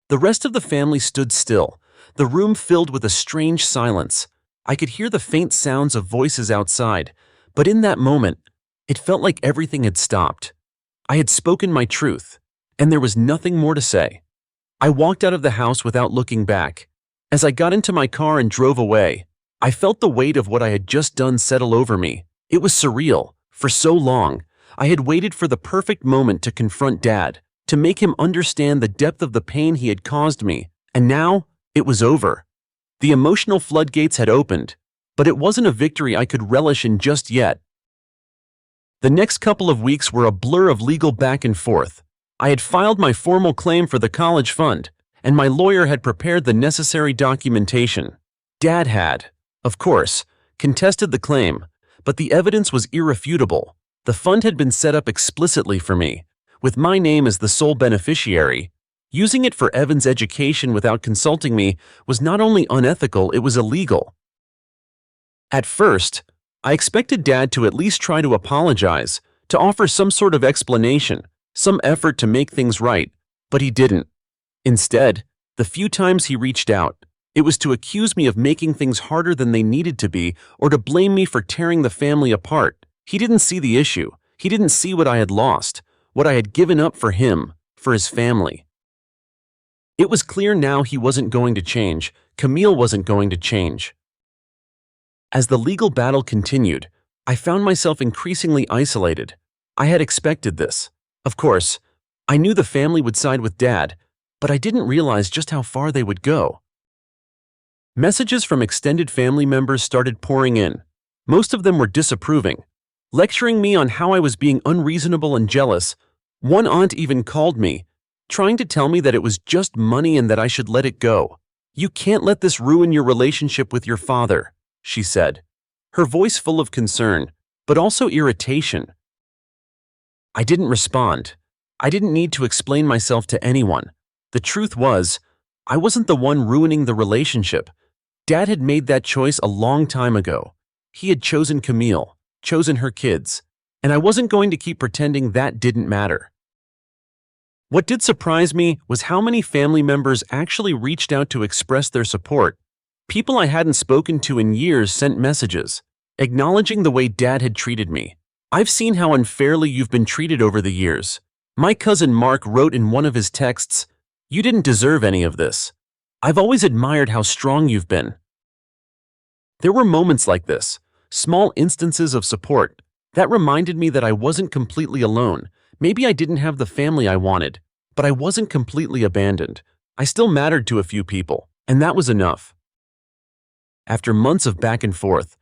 The rest of the family stood still, the room filled with a strange silence. I could hear the faint sounds of voices outside, but in that moment, it felt like everything had stopped. I had spoken my truth, and there was nothing more to say. I walked out of the house without looking back. As I got into my car and drove away, I felt the weight of what I had just done settle over me. It was surreal. For so long, I had waited for the perfect moment to confront Dad, to make him understand the depth of the pain he had caused me, and now it was over. The emotional floodgates had opened, but it wasn't a victory I could relish in just yet. The next couple of weeks were a blur of legal back and forth. I had filed my formal claim for the college fund, and my lawyer had prepared the necessary documentation. Dad had, of course, contested the claim, but the evidence was irrefutable. The fund had been set up explicitly for me, with my name as the sole beneficiary. Using it for Evan's education without consulting me was not only unethical, it was illegal. At first, I expected Dad to at least try to apologize, to offer some sort of explanation, some effort to make things right, but he didn't. Instead, the few times he reached out, it was to accuse me of making things harder than they needed to be or to blame me for tearing the family apart. He didn't see the issue. He didn't see what I had lost, what I had given up for him, for his family. It was clear now he wasn't going to change. Camille wasn't going to change. As the legal battle continued, I found myself increasingly isolated. I had expected this. Of course, I knew the family would side with Dad, but I didn't realize just how far they would go. Messages from extended family members started pouring in. Most of them were disapproving, lecturing me on how I was being unreasonable and jealous. One aunt even called me, trying to tell me that it was just money and that I should let it go. "You can't let this ruin your relationship with your father," she said, her voice full of concern, but also irritation. I didn't respond. I didn't need to explain myself to anyone. The truth was, I wasn't the one ruining the relationship. Dad had made that choice a long time ago. He had chosen Camille, chosen her kids, and I wasn't going to keep pretending that didn't matter. What did surprise me was how many family members actually reached out to express their support. People I hadn't spoken to in years sent messages, acknowledging the way Dad had treated me. "I've seen how unfairly you've been treated over the years." My cousin Mark wrote in one of his texts, "You didn't deserve any of this. I've always admired how strong you've been." There were moments like this, small instances of support, that reminded me that I wasn't completely alone. Maybe I didn't have the family I wanted, but I wasn't completely abandoned. I still mattered to a few people, and that was enough. After months of back and forth,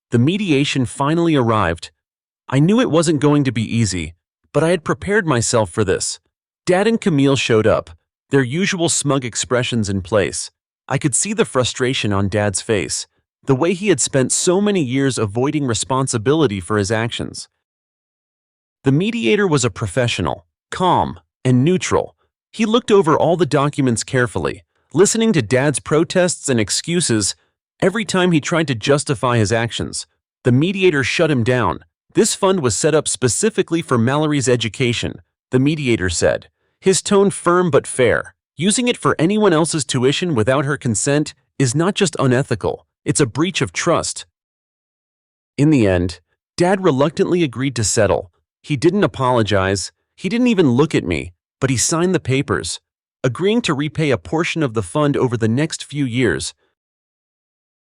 the mediation finally arrived. I knew it wasn't going to be easy, but I had prepared myself for this. Dad and Camille showed up, their usual smug expressions in place. I could see the frustration on Dad's face, the way he had spent so many years avoiding responsibility for his actions. The mediator was a professional, calm, and neutral. He looked over all the documents carefully, listening to Dad's protests and excuses. Every time he tried to justify his actions, the mediator shut him down. "This fund was set up specifically for Mallory's education," the mediator said, his tone firm but fair. "Using it for anyone else's tuition without her consent is not just unethical, it's a breach of trust." In the end, Dad reluctantly agreed to settle. He didn't apologize. He didn't even look at me. but he signed the papers, agreeing to repay a portion of the fund over the next few years.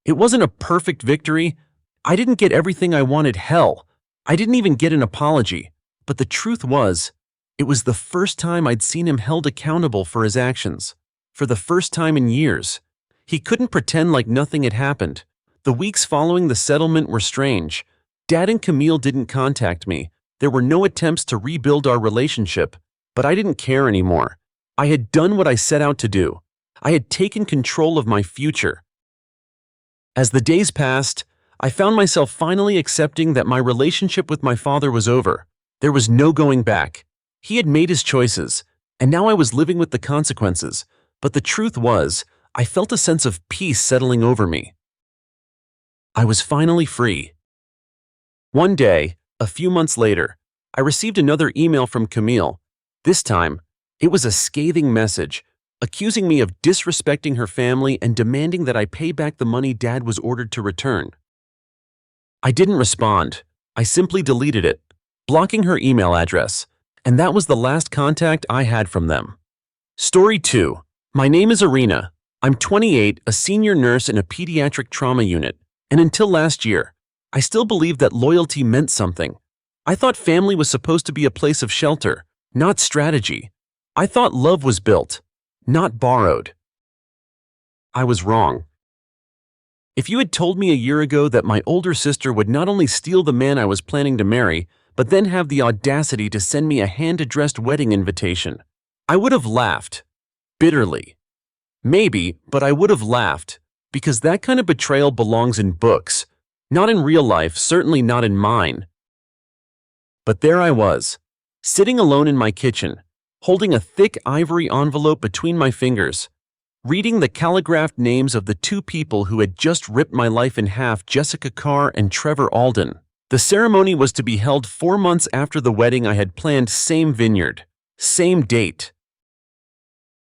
It wasn't a perfect victory. I didn't get everything I wanted. Hell, I didn't even get an apology. But the truth was, it was the first time I'd seen him held accountable for his actions. For the first time in years. He couldn't pretend like nothing had happened. The weeks following the settlement were strange. Dad and Camille didn't contact me. There were no attempts to rebuild our relationship. But I didn't care anymore. I had done what I set out to do. I had taken control of my future. As the days passed, I found myself finally accepting that my relationship with my father was over. There was no going back. He had made his choices, and now I was living with the consequences. But the truth was, I felt a sense of peace settling over me. I was finally free. One day, a few months later, I received another email from Camille. This time, it was a scathing message, accusing me of disrespecting her family and demanding that I pay back the money Dad was ordered to return. I didn't respond. I simply deleted it, blocking her email address, and that was the last contact I had from them. Story 2. My name is Arena. I'm 28, a senior nurse in a pediatric trauma unit, and until last year, I still believed that loyalty meant something. I thought family was supposed to be a place of shelter, not strategy. I thought love was built, not borrowed. I was wrong. If you had told me a year ago that my older sister would not only steal the man I was planning to marry, but then have the audacity to send me a hand-addressed wedding invitation, I would have laughed. Bitterly. Maybe, but I would have laughed, because that kind of betrayal belongs in books, not in real life, certainly not in mine. But there I was, sitting alone in my kitchen, holding a thick ivory envelope between my fingers, reading the calligraphed names of the two people who had just ripped my life in half, Jessica Carr and Trevor Alden. The ceremony was to be held 4 months after the wedding I had planned, same vineyard, same date.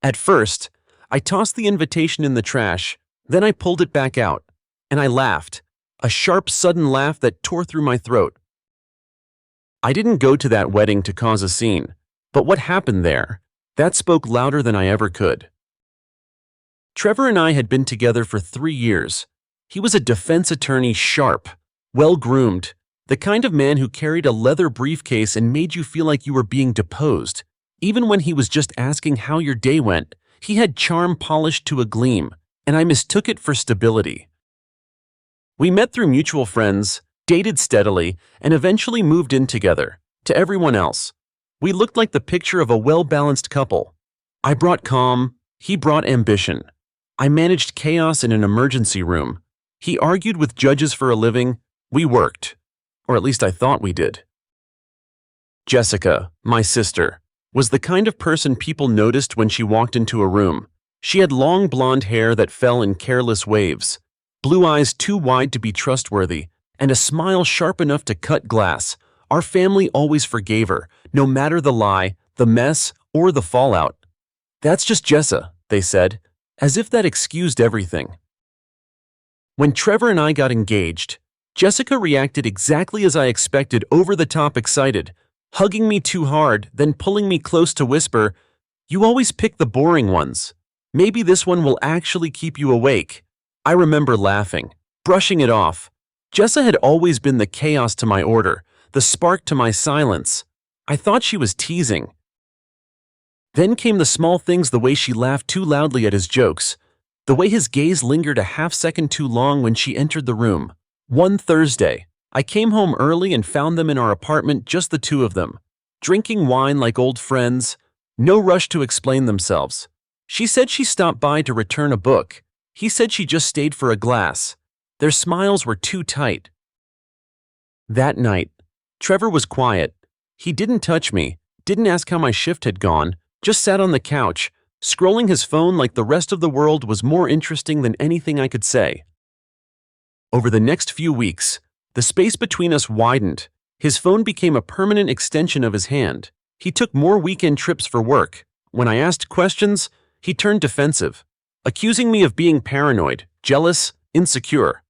At first, I tossed the invitation in the trash, then I pulled it back out, and I laughed, a sharp, sudden laugh that tore through my throat. I didn't go to that wedding to cause a scene, but what happened there, that spoke louder than I ever could. Trevor and I had been together for 3 years. He was a defense attorney, sharp, well-groomed, the kind of man who carried a leather briefcase and made you feel like you were being deposed. Even when he was just asking how your day went, he had charm polished to a gleam, and I mistook it for stability. We met through mutual friends, dated steadily, and eventually moved in together. To everyone else, we looked like the picture of a well-balanced couple. I brought calm, he brought ambition. I managed chaos in an emergency room. He argued with judges for a living. We worked. Or at least I thought we did. Jessica, my sister, was the kind of person people noticed when she walked into a room. She had long blonde hair that fell in careless waves, blue eyes too wide to be trustworthy, and a smile sharp enough to cut glass. Our family always forgave her, no matter the lie, the mess, or the fallout. That's just Jessa, they said, as if that excused everything. When Trevor and I got engaged, Jessica reacted exactly as I expected, over the top excited, hugging me too hard, then pulling me close to whisper, "You always pick the boring ones. Maybe this one will actually keep you awake." I remember laughing, brushing it off. Jessa had always been the chaos to my order, the spark to my silence. I thought she was teasing. Then came the small things, the way she laughed too loudly at his jokes, the way his gaze lingered a half-second too long when she entered the room. One Thursday, I came home early and found them in our apartment, just the two of them, drinking wine like old friends, no rush to explain themselves. She said she stopped by to return a book. He said she just stayed for a glass. Their smiles were too tight. That night, Trevor was quiet. He didn't touch me, didn't ask how my shift had gone, just sat on the couch, scrolling his phone like the rest of the world was more interesting than anything I could say. Over the next few weeks, the space between us widened. His phone became a permanent extension of his hand. He took more weekend trips for work. When I asked questions, he turned defensive, accusing me of being paranoid, jealous, insecure.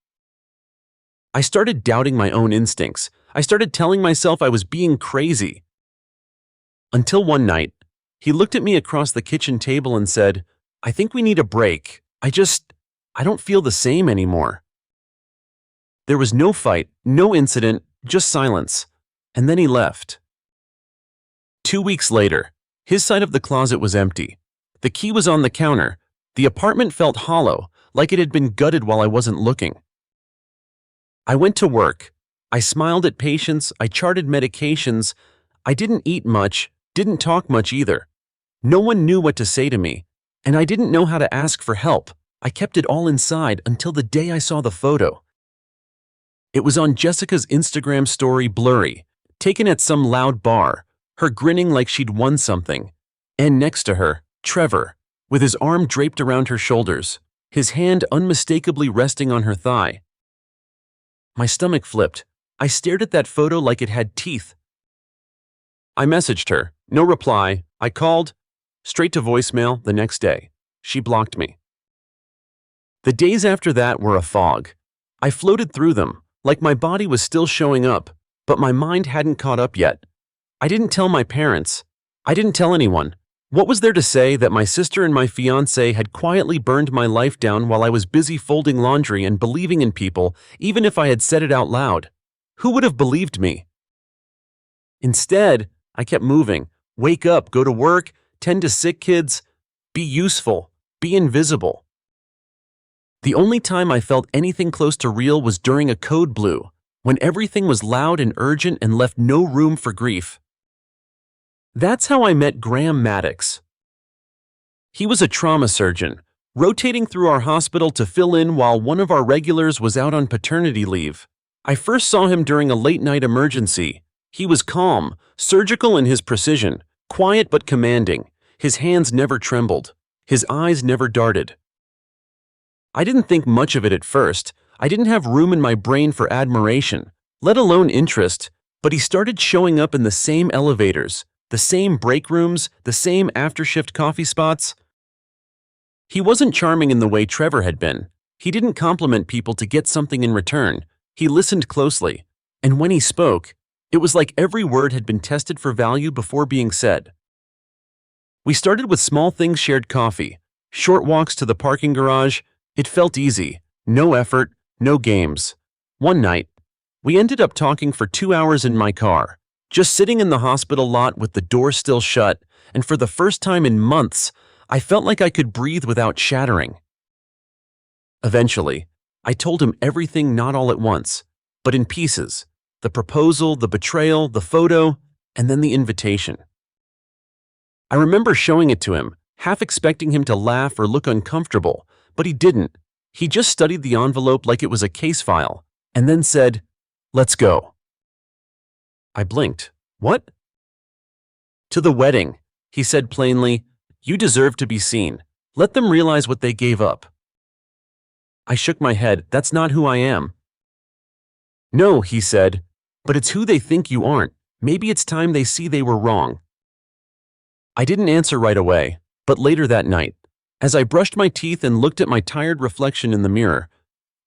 I started doubting my own instincts. I started telling myself I was being crazy. Until one night, He looked at me across the kitchen table and said, "I think we need a break. I don't feel the same anymore." There was no fight, no incident, just silence. And then he left. 2 weeks later, his side of the closet was empty. The key was on the counter. The apartment felt hollow, like it had been gutted while I wasn't looking. I went to work. I smiled at patients, I charted medications. I didn't eat much, didn't talk much either. No one knew what to say to me, and I didn't know how to ask for help. I kept it all inside until the day I saw the photo. It was on Jessica's Instagram story, blurry, taken at some loud bar, her grinning like she'd won something. And next to her, Trevor, with his arm draped around her shoulders, his hand unmistakably resting on her thigh. My stomach flipped. I stared at that photo like it had teeth. I messaged her. No reply. I called. Straight to voicemail the next day. She blocked me. The days after that were a fog. I floated through them, like my body was still showing up, but my mind hadn't caught up yet. I didn't tell my parents. I didn't tell anyone. What was there to say that my sister and my fiancé had quietly burned my life down while I was busy folding laundry and believing in people, even if I had said it out loud? Who would have believed me? Instead, I kept moving. Wake up, go to work, tend to sick kids, be useful, be invisible. The only time I felt anything close to real was during a code blue, when everything was loud and urgent and left no room for grief. That's how I met Graham Maddox. He was a trauma surgeon, rotating through our hospital to fill in while one of our regulars was out on paternity leave. I first saw him during a late-night emergency. He was calm, surgical in his precision, quiet but commanding. His hands never trembled. His eyes never darted. I didn't think much of it at first. I didn't have room in my brain for admiration, let alone interest, but he started showing up in the same elevators, the same break rooms, the same after-shift coffee spots. He wasn't charming in the way Trevor had been. He didn't compliment people to get something in return. He listened closely, and when he spoke, it was like every word had been tested for value before being said. We started with small things: shared coffee, short walks to the parking garage. It felt easy, no effort, no games. One night, we ended up talking for 2 hours in my car, just sitting in the hospital lot with the door still shut, and for the first time in months, I felt like I could breathe without shattering. Eventually, I told him everything, not all at once, but in pieces: the proposal, the betrayal, the photo, and then the invitation. I remember showing it to him, half expecting him to laugh or look uncomfortable, but he didn't. He just studied the envelope like it was a case file, and then said, "Let's go." I blinked. "What?" "To the wedding," he said plainly. "You deserve to be seen. Let them realize what they gave up." I shook my head. "That's not who I am." "No," he said, "but it's who they think you aren't. Maybe it's time they see they were wrong." I didn't answer right away, but later that night, as I brushed my teeth and looked at my tired reflection in the mirror,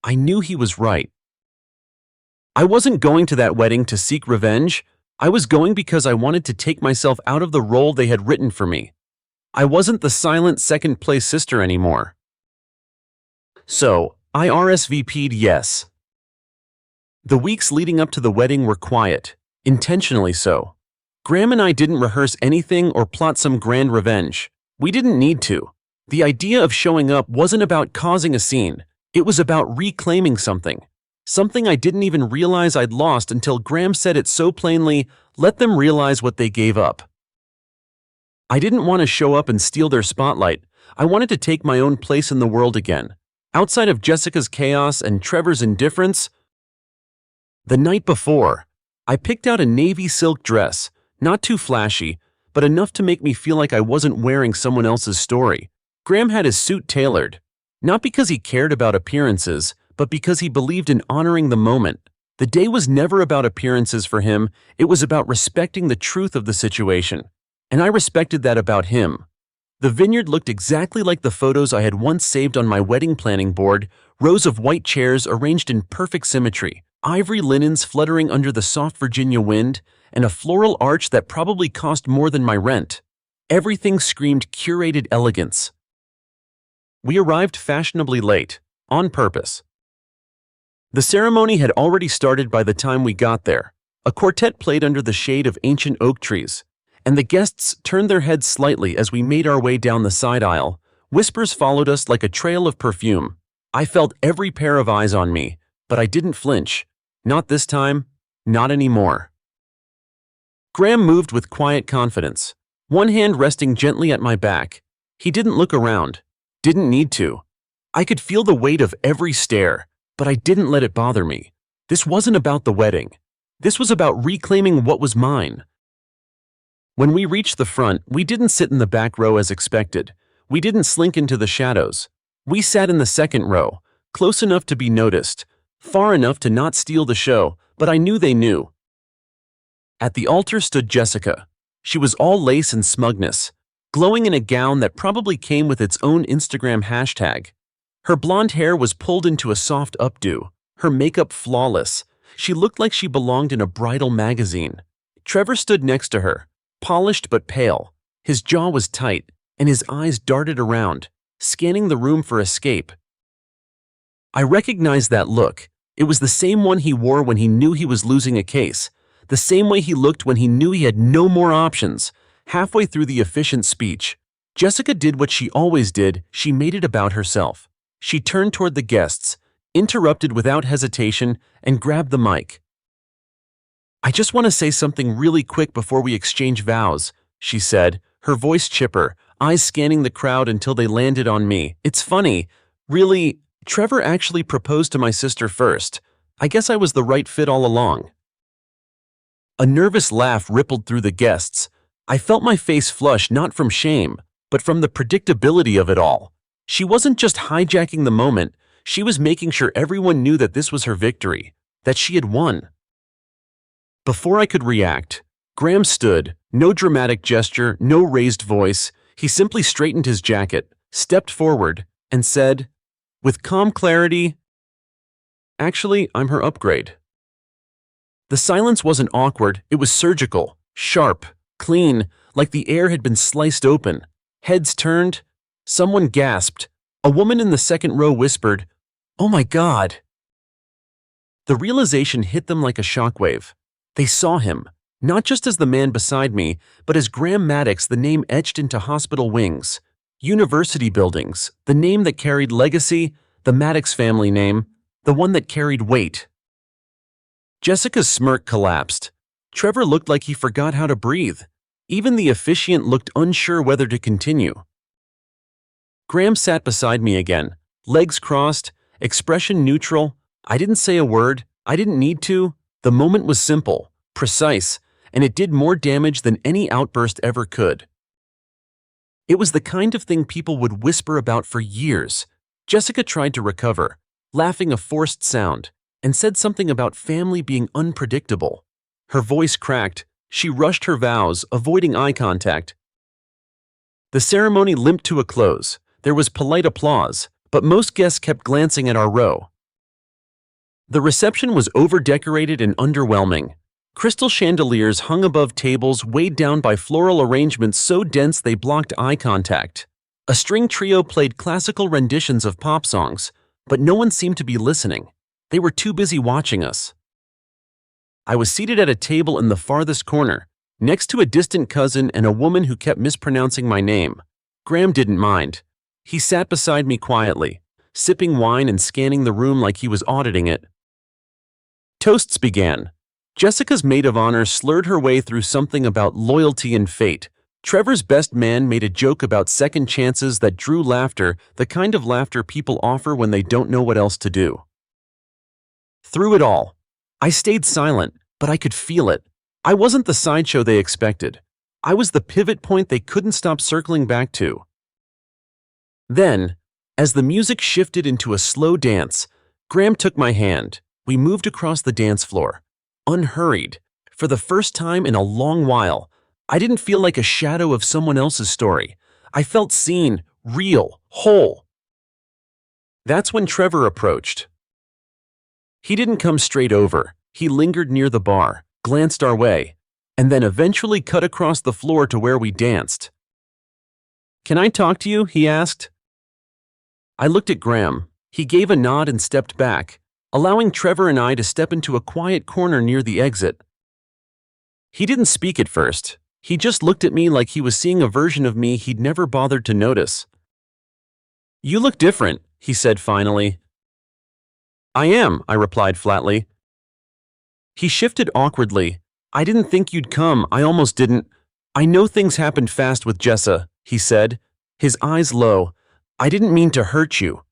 I knew he was right. I wasn't going to that wedding to seek revenge. I was going because I wanted to take myself out of the role they had written for me. I wasn't the silent second-place sister anymore. So, I RSVP'd yes. The weeks leading up to the wedding were quiet, intentionally so. Graham and I didn't rehearse anything or plot some grand revenge. We didn't need to. The idea of showing up wasn't about causing a scene. It was about reclaiming something. Something I didn't even realize I'd lost until Graham said it so plainly: "Let them realize what they gave up." I didn't want to show up and steal their spotlight. I wanted to take my own place in the world again, outside of Jessica's chaos and Trevor's indifference. The night before, I picked out a navy silk dress, not too flashy, but enough to make me feel like I wasn't wearing someone else's story. Graham had his suit tailored, not because he cared about appearances, but because he believed in honoring the moment. The day was never about appearances for him. It was about respecting the truth of the situation. And I respected that about him. The vineyard looked exactly like the photos I had once saved on my wedding planning board: rows of white chairs arranged in perfect symmetry, ivory linens fluttering under the soft Virginia wind, and a floral arch that probably cost more than my rent. Everything screamed curated elegance. We arrived fashionably late, on purpose. The ceremony had already started by the time we got there. A quartet played under the shade of ancient oak trees, and the guests turned their heads slightly as we made our way down the side aisle. Whispers followed us like a trail of perfume. I felt every pair of eyes on me, but I didn't flinch. Not this time, not anymore. Graham moved with quiet confidence, one hand resting gently at my back. He didn't look around, didn't need to. I could feel the weight of every stare, but I didn't let it bother me. This wasn't about the wedding. This was about reclaiming what was mine. When we reached the front, we didn't sit in the back row as expected. We didn't slink into the shadows. We sat in the second row, close enough to be noticed, far enough to not steal the show, but I knew they knew. At the altar stood Jessica. She was all lace and smugness, glowing in a gown that probably came with its own Instagram hashtag. Her blonde hair was pulled into a soft updo, her makeup flawless. She looked like she belonged in a bridal magazine. Trevor stood next to her, polished but pale. His jaw was tight, and his eyes darted around, scanning the room for escape. I recognized that look. It was the same one he wore when he knew he was losing a case, the same way he looked when he knew he had no more options. Halfway through the efficient speech, Jessica did what she always did. She made it about herself. She turned toward the guests, interrupted without hesitation, and grabbed the mic. "I just want to say something really quick before we exchange vows," she said, her voice chipper, eyes scanning the crowd until they landed on me. "It's funny. Really, Trevor actually proposed to my sister first. I guess I was the right fit all along." A nervous laugh rippled through the guests. I felt my face flush not from shame, but from the predictability of it all. She wasn't just hijacking the moment, she was making sure everyone knew that this was her victory, that she had won. Before I could react, Graham stood, no dramatic gesture, no raised voice. He simply straightened his jacket, stepped forward, and said, with calm clarity, "Actually, I'm her upgrade." The silence wasn't awkward, it was surgical, sharp, clean, like the air had been sliced open. Heads turned. Someone gasped. A woman in the second row whispered, "Oh my God." The realization hit them like a shockwave. They saw him, not just as the man beside me, but as Graham Maddox, the name etched into hospital wings, university buildings, the name that carried legacy, the Maddox family name, the one that carried weight. Jessica's smirk collapsed. Trevor looked like he forgot how to breathe. Even the officiant looked unsure whether to continue. Graham sat beside me again, legs crossed, expression neutral. I didn't say a word. I didn't need to. The moment was simple, precise, and it did more damage than any outburst ever could. It was the kind of thing people would whisper about for years. Jessica tried to recover, laughing a forced sound, and said something about family being unpredictable. Her voice cracked. She rushed her vows, avoiding eye contact. The ceremony limped to a close. There was polite applause, but most guests kept glancing at our row. The reception was over-decorated and underwhelming. Crystal chandeliers hung above tables weighed down by floral arrangements so dense they blocked eye contact. A string trio played classical renditions of pop songs, but no one seemed to be listening. They were too busy watching us. I was seated at a table in the farthest corner, next to a distant cousin and a woman who kept mispronouncing my name. Graham didn't mind. He sat beside me quietly, sipping wine and scanning the room like he was auditing it. Toasts began. Jessica's maid of honor slurred her way through something about loyalty and fate. Trevor's best man made a joke about second chances that drew laughter, the kind of laughter people offer when they don't know what else to do. Through it all, I stayed silent, but I could feel it. I wasn't the sideshow they expected. I was the pivot point they couldn't stop circling back to. Then, as the music shifted into a slow dance, Graham took my hand. We moved across the dance floor, unhurried. For the first time in a long while, I didn't feel like a shadow of someone else's story. I felt seen, real, whole. That's when Trevor approached. He didn't come straight over. He lingered near the bar, glanced our way, and then eventually cut across the floor to where we danced. "Can I talk to you?" he asked. I looked at Graham. He gave a nod and stepped back, allowing Trevor and I to step into a quiet corner near the exit. He didn't speak at first. He just looked at me like he was seeing a version of me he'd never bothered to notice. "You look different," he said finally. "I am," I replied flatly. He shifted awkwardly. "I didn't think you'd come. I almost didn't. I know things happened fast with Jessa," he said, his eyes low. "I didn't mean to hurt you."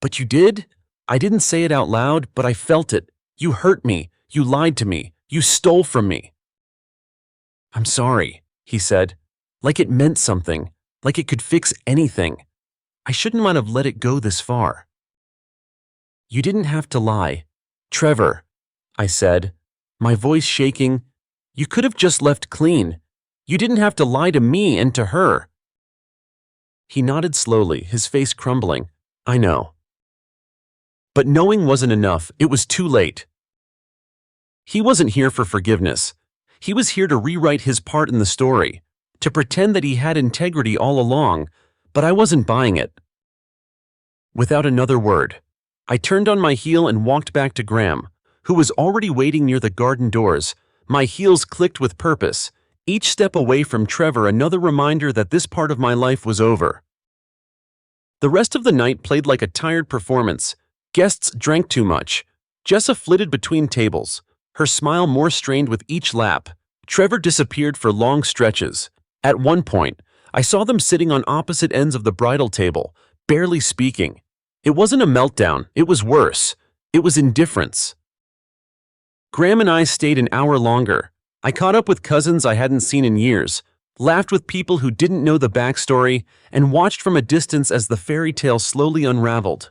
"But you did?" I didn't say it out loud, but I felt it. "You hurt me. You lied to me. You stole from me." "I'm sorry," he said, like it meant something, like it could fix anything. I shouldn't have let it go this far. "You didn't have to lie. Trevor," I said, my voice shaking. "You could have just left clean. You didn't have to lie to me and to her." He nodded slowly, his face crumbling. "I know." But knowing wasn't enough. It was too late. He wasn't here for forgiveness. He was here to rewrite his part in the story, to pretend that he had integrity all along, but I wasn't buying it. Without another word, I turned on my heel and walked back to Graham, who was already waiting near the garden doors. My heels clicked with purpose, each step away from Trevor another reminder that this part of my life was over. The rest of the night played like a tired performance. Guests drank too much. Jessa flitted between tables, her smile more strained with each lap. Trevor disappeared for long stretches. At one point, I saw them sitting on opposite ends of the bridal table, barely speaking. It wasn't a meltdown, it was worse. It was indifference. Graham and I stayed an hour longer. I caught up with cousins I hadn't seen in years, laughed with people who didn't know the backstory, and watched from a distance as the fairy tale slowly unraveled.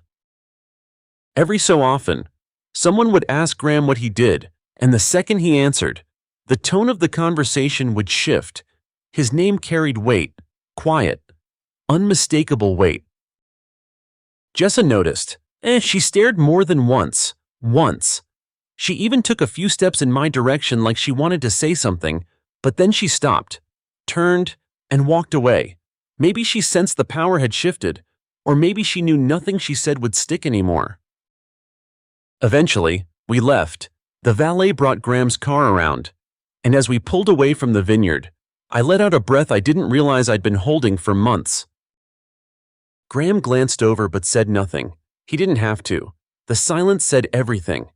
Every so often, someone would ask Graham what he did, and the second he answered, the tone of the conversation would shift. His name carried weight, quiet, unmistakable weight. Jessa noticed. She stared more than once. Once. She even took a few steps in my direction like she wanted to say something, but then she stopped, turned, and walked away. Maybe she sensed the power had shifted, or maybe she knew nothing she said would stick anymore. Eventually, we left. The valet brought Graham's car around, and as we pulled away from the vineyard, I let out a breath I didn't realize I'd been holding for months. Graham glanced over but said nothing. He didn't have to. The silence said everything.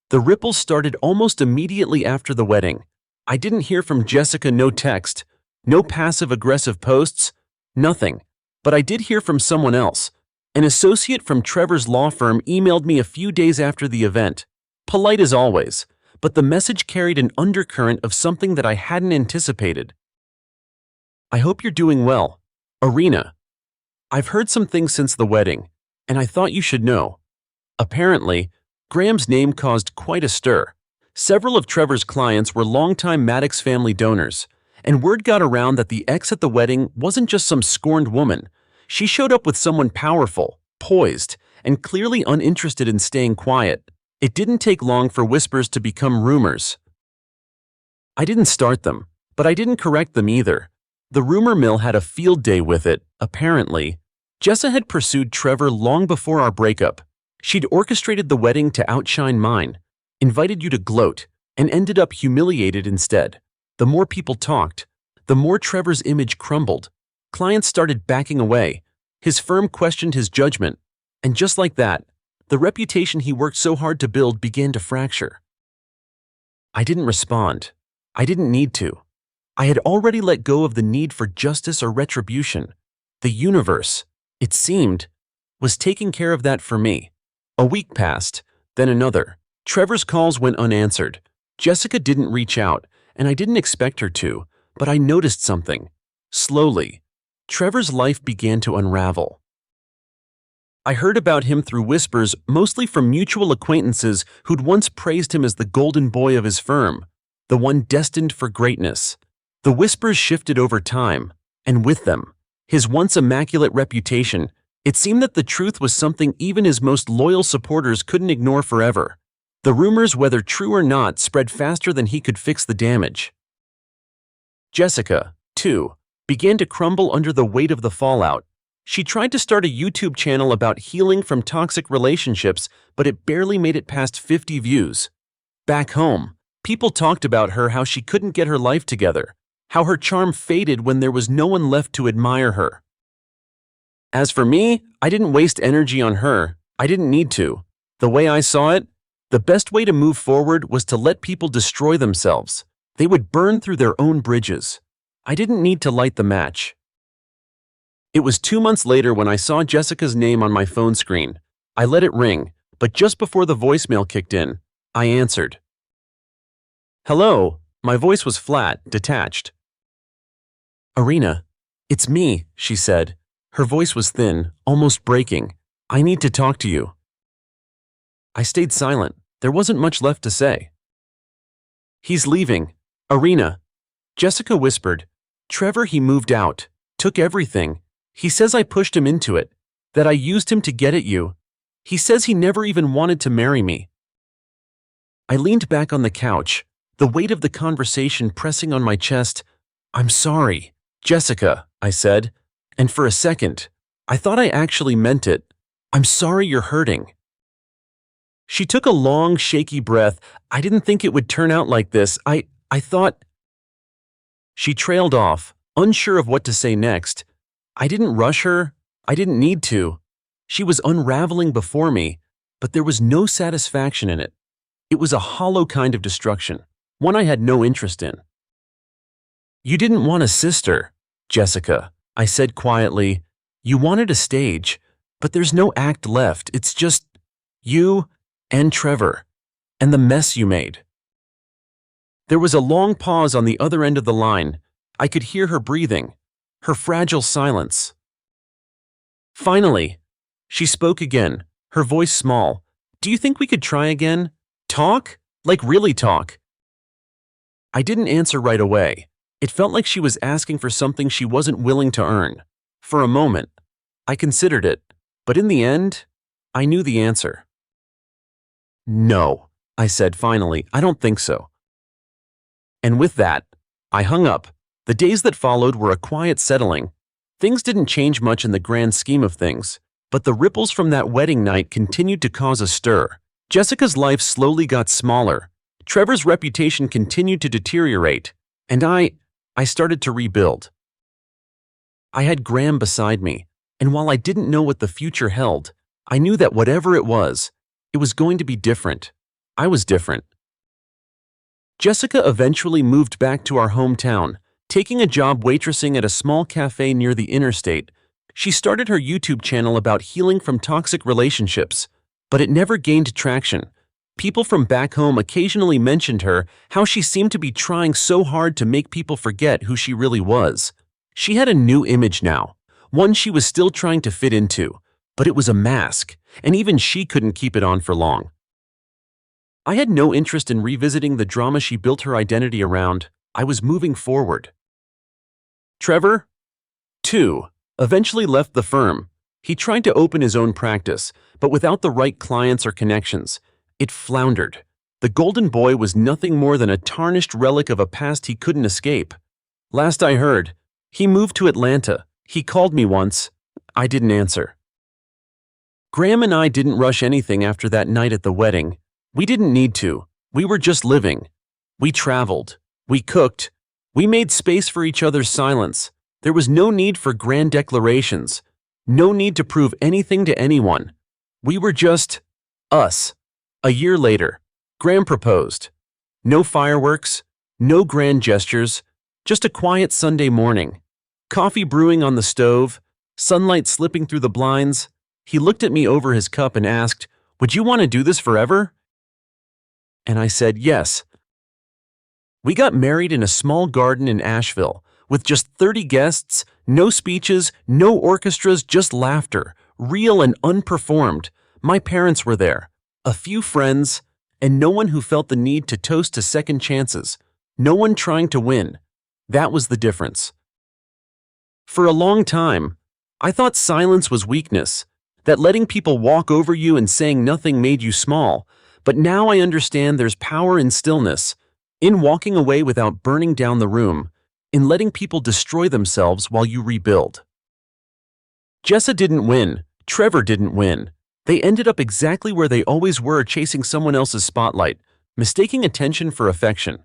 The ripples started almost immediately after the wedding. I didn't hear from Jessica, no text, no passive-aggressive posts, nothing. But I did hear from someone else. An associate from Trevor's law firm emailed me a few days after the event. Polite as always, but the message carried an undercurrent of something that I hadn't anticipated. "I hope you're doing well. Arena. I've heard some things since the wedding, and I thought you should know." Apparently, Graham's name caused quite a stir. Several of Trevor's clients were longtime Maddox family donors, and word got around that the ex at the wedding wasn't just some scorned woman. She showed up with someone powerful, poised, and clearly uninterested in staying quiet. It didn't take long for whispers to become rumors. I didn't start them, but I didn't correct them either. The rumor mill had a field day with it, apparently. Jessa had pursued Trevor long before our breakup. She'd orchestrated the wedding to outshine mine, invited you to gloat, and ended up humiliated instead. The more people talked, the more Trevor's image crumbled. Clients started backing away. His firm questioned his judgment, and just like that, the reputation he worked so hard to build began to fracture. I didn't respond. I didn't need to. I had already let go of the need for justice or retribution. The universe, it seemed, was taking care of that for me. A week passed, then another. Trevor's calls went unanswered. Jessica didn't reach out, and I didn't expect her to, but I noticed something. Slowly, Trevor's life began to unravel. I heard about him through whispers, mostly from mutual acquaintances who'd once praised him as the golden boy of his firm, the one destined for greatness. The whispers shifted over time, and with them, his once immaculate reputation. It seemed that the truth was something even his most loyal supporters couldn't ignore forever. The rumors, whether true or not, spread faster than he could fix the damage. Jessica, too, began to crumble under the weight of the fallout. She tried to start a YouTube channel about healing from toxic relationships, but it barely made it past 50 views. Back home, people talked about her, how she couldn't get her life together, how her charm faded when there was no one left to admire her. As for me, I didn't waste energy on her. I didn't need to. The way I saw it, the best way to move forward was to let people destroy themselves. They would burn through their own bridges. I didn't need to light the match. It was 2 months later when I saw Jessica's name on my phone screen. I let it ring, but just before the voicemail kicked in, I answered. "Hello." My voice was flat, detached. "Irina, it's me," she said. Her voice was thin, almost breaking. "I need to talk to you." I stayed silent. There wasn't much left to say. "He's leaving. Irina." Jessica whispered. "Trevor, he moved out. Took everything. He says I pushed him into it. That I used him to get at you. He says he never even wanted to marry me." I leaned back on the couch, the weight of the conversation pressing on my chest. "I'm sorry, Jessica," I said, and for a second, I thought I actually meant it. "I'm sorry you're hurting." She took a long, shaky breath. "I didn't think it would turn out like this. I thought—" She trailed off, unsure of what to say next. I didn't rush her. I didn't need to. She was unraveling before me, but there was no satisfaction in it. It was a hollow kind of destruction, one I had no interest in. "You didn't want a sister, Jessica," I said quietly. "You wanted a stage, but there's no act left. It's just you and Trevor, and the mess you made." There was a long pause on the other end of the line. I could hear her breathing, her fragile silence. Finally, she spoke again, her voice small. "Do you think we could try again? Talk? Like really talk?" I didn't answer right away. It felt like she was asking for something she wasn't willing to earn. For a moment, I considered it, but in the end, I knew the answer. "No," I said finally. "I don't think so." And with that, I hung up. The days that followed were a quiet settling. Things didn't change much in the grand scheme of things, but the ripples from that wedding night continued to cause a stir. Jessica's life slowly got smaller. Trevor's reputation continued to deteriorate, and I started to rebuild. I had Graham beside me, and while I didn't know what the future held, I knew that whatever it was going to be different. I was different. Jessica eventually moved back to our hometown, taking a job waitressing at a small cafe near the interstate. She started her YouTube channel about healing from toxic relationships, but it never gained traction. People from back home occasionally mentioned her, how she seemed to be trying so hard to make people forget who she really was. She had a new image now, one she was still trying to fit into, but it was a mask, and even she couldn't keep it on for long. I had no interest in revisiting the drama she built her identity around. I was moving forward. Trevor, too, eventually left the firm. He tried to open his own practice, but without the right clients or connections, it floundered. The golden boy was nothing more than a tarnished relic of a past he couldn't escape. Last I heard, he moved to Atlanta. He called me once. I didn't answer. Graham and I didn't rush anything after that night at the wedding. We didn't need to. We were just living. We traveled. We cooked. We made space for each other's silence. There was no need for grand declarations. No need to prove anything to anyone. We were just us. A year later, Graham proposed. No fireworks, no grand gestures, just a quiet Sunday morning. Coffee brewing on the stove, sunlight slipping through the blinds. He looked at me over his cup and asked, "Would you want to do this forever?" And I said yes. We got married in a small garden in Asheville, with just 30 guests, no speeches, no orchestras, just laughter, real and unperformed. My parents were there, a few friends, and no one who felt the need to toast to second chances, no one trying to win. That was the difference. For a long time, I thought silence was weakness, that letting people walk over you and saying nothing made you small, but now I understand there's power in stillness, in walking away without burning down the room, in letting people destroy themselves while you rebuild. Jessa didn't win. Trevor didn't win. They ended up exactly where they always were, chasing someone else's spotlight, mistaking attention for affection.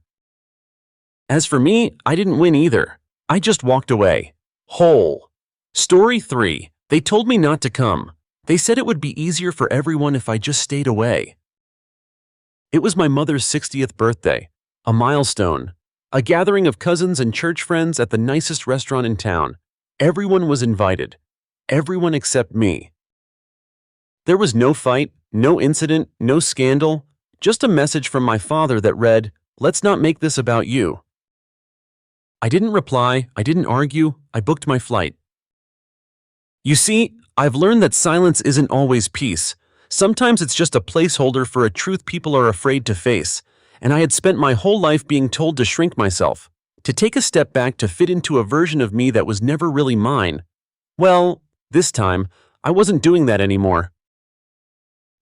As for me, I didn't win either. I just walked away. Whole. Story 3. They told me not to come. They said it would be easier for everyone if I just stayed away. It was my mother's 60th birthday, a milestone, a gathering of cousins and church friends at the nicest restaurant in town. Everyone was invited. Everyone except me. There was no fight, no incident, no scandal, just a message from my father that read, "Let's not make this about you." I didn't reply, I didn't argue, I booked my flight. You see, I've learned that silence isn't always peace. Sometimes it's just a placeholder for a truth people are afraid to face, and I had spent my whole life being told to shrink myself, to take a step back to fit into a version of me that was never really mine. Well, this time, I wasn't doing that anymore.